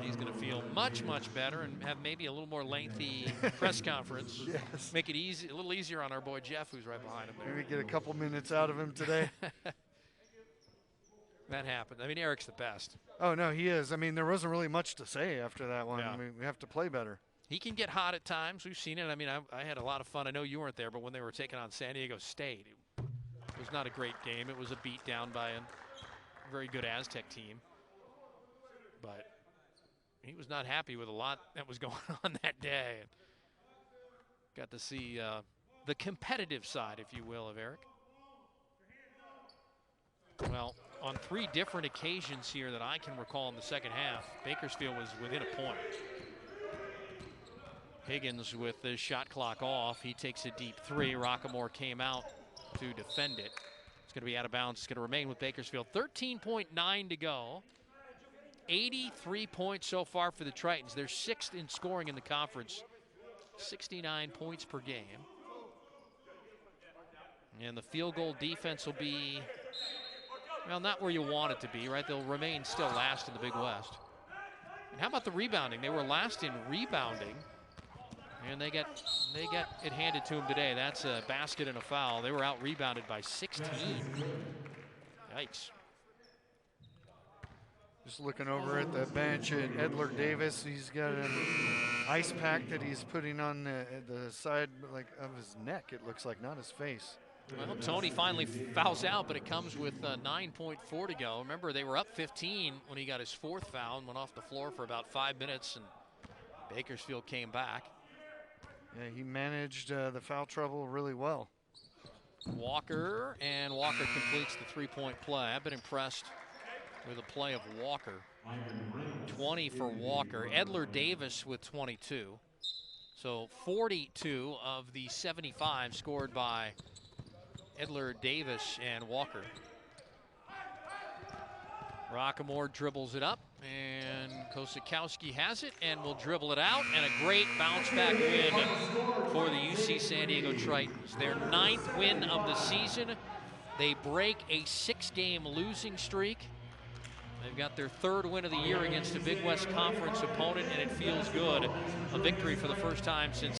He's going to feel much, much better and have maybe a little more lengthy press conference. Yes. Make it easy, a little easier on our boy Jeff, who's right behind him there. Maybe get a couple minutes out of him today. That happened. I mean, Eric's the best. Oh, no, he is. I mean, there wasn't really much to say after that one. Yeah. I mean, we have to play better. He can get hot at times. We've seen it. I mean, I had a lot of fun. I know you weren't there, but when they were taking on San Diego State, it was not a great game. It was a beat down by a very good Aztec team. But he was not happy with a lot that was going on that day. Got to see the competitive side, if you will, of Eric. Well, on 3 different occasions here that I can recall in the second half, Bakersfield was within a point. Higgins with the shot clock off. He takes a deep 3. Rockamore came out to defend it. It's going to be out of bounds. It's going to remain with Bakersfield. 13.9 to go. 83 points so far for the Tritons. They're 6th in scoring in the conference. 69 points per game. And the field goal defense will be, well, not where you want it to be, right? They'll remain still last in the Big West. And how about the rebounding? They were last in rebounding, and they got it handed to them today. That's a basket and a foul. They were out rebounded by 16. Yikes. Just looking over at the bench at Edler Davis. He's got an ice pack that he's putting on the side like of his neck, it looks like, not his face. Well, Tony finally fouls out, but it comes with 9.4 to go. Remember, they were up 15 when he got his 4th foul and went off the floor for about 5 minutes, and Bakersfield came back. Yeah, he managed the foul trouble really well. Walker completes the 3-point play. I've been impressed with the play of Walker. 20 for Walker. Edler Davis with 22. So 42 of the 75 scored by Edler Davis and Walker. Rockamore dribbles it up, and Kosakowski has it and will dribble it out, and a great bounce back win for the UC San Diego Tritons. Their 9th win of the season. They break a 6-game losing streak. They've got their 3rd win of the year against a Big West Conference opponent, and it feels good. A victory for the first time since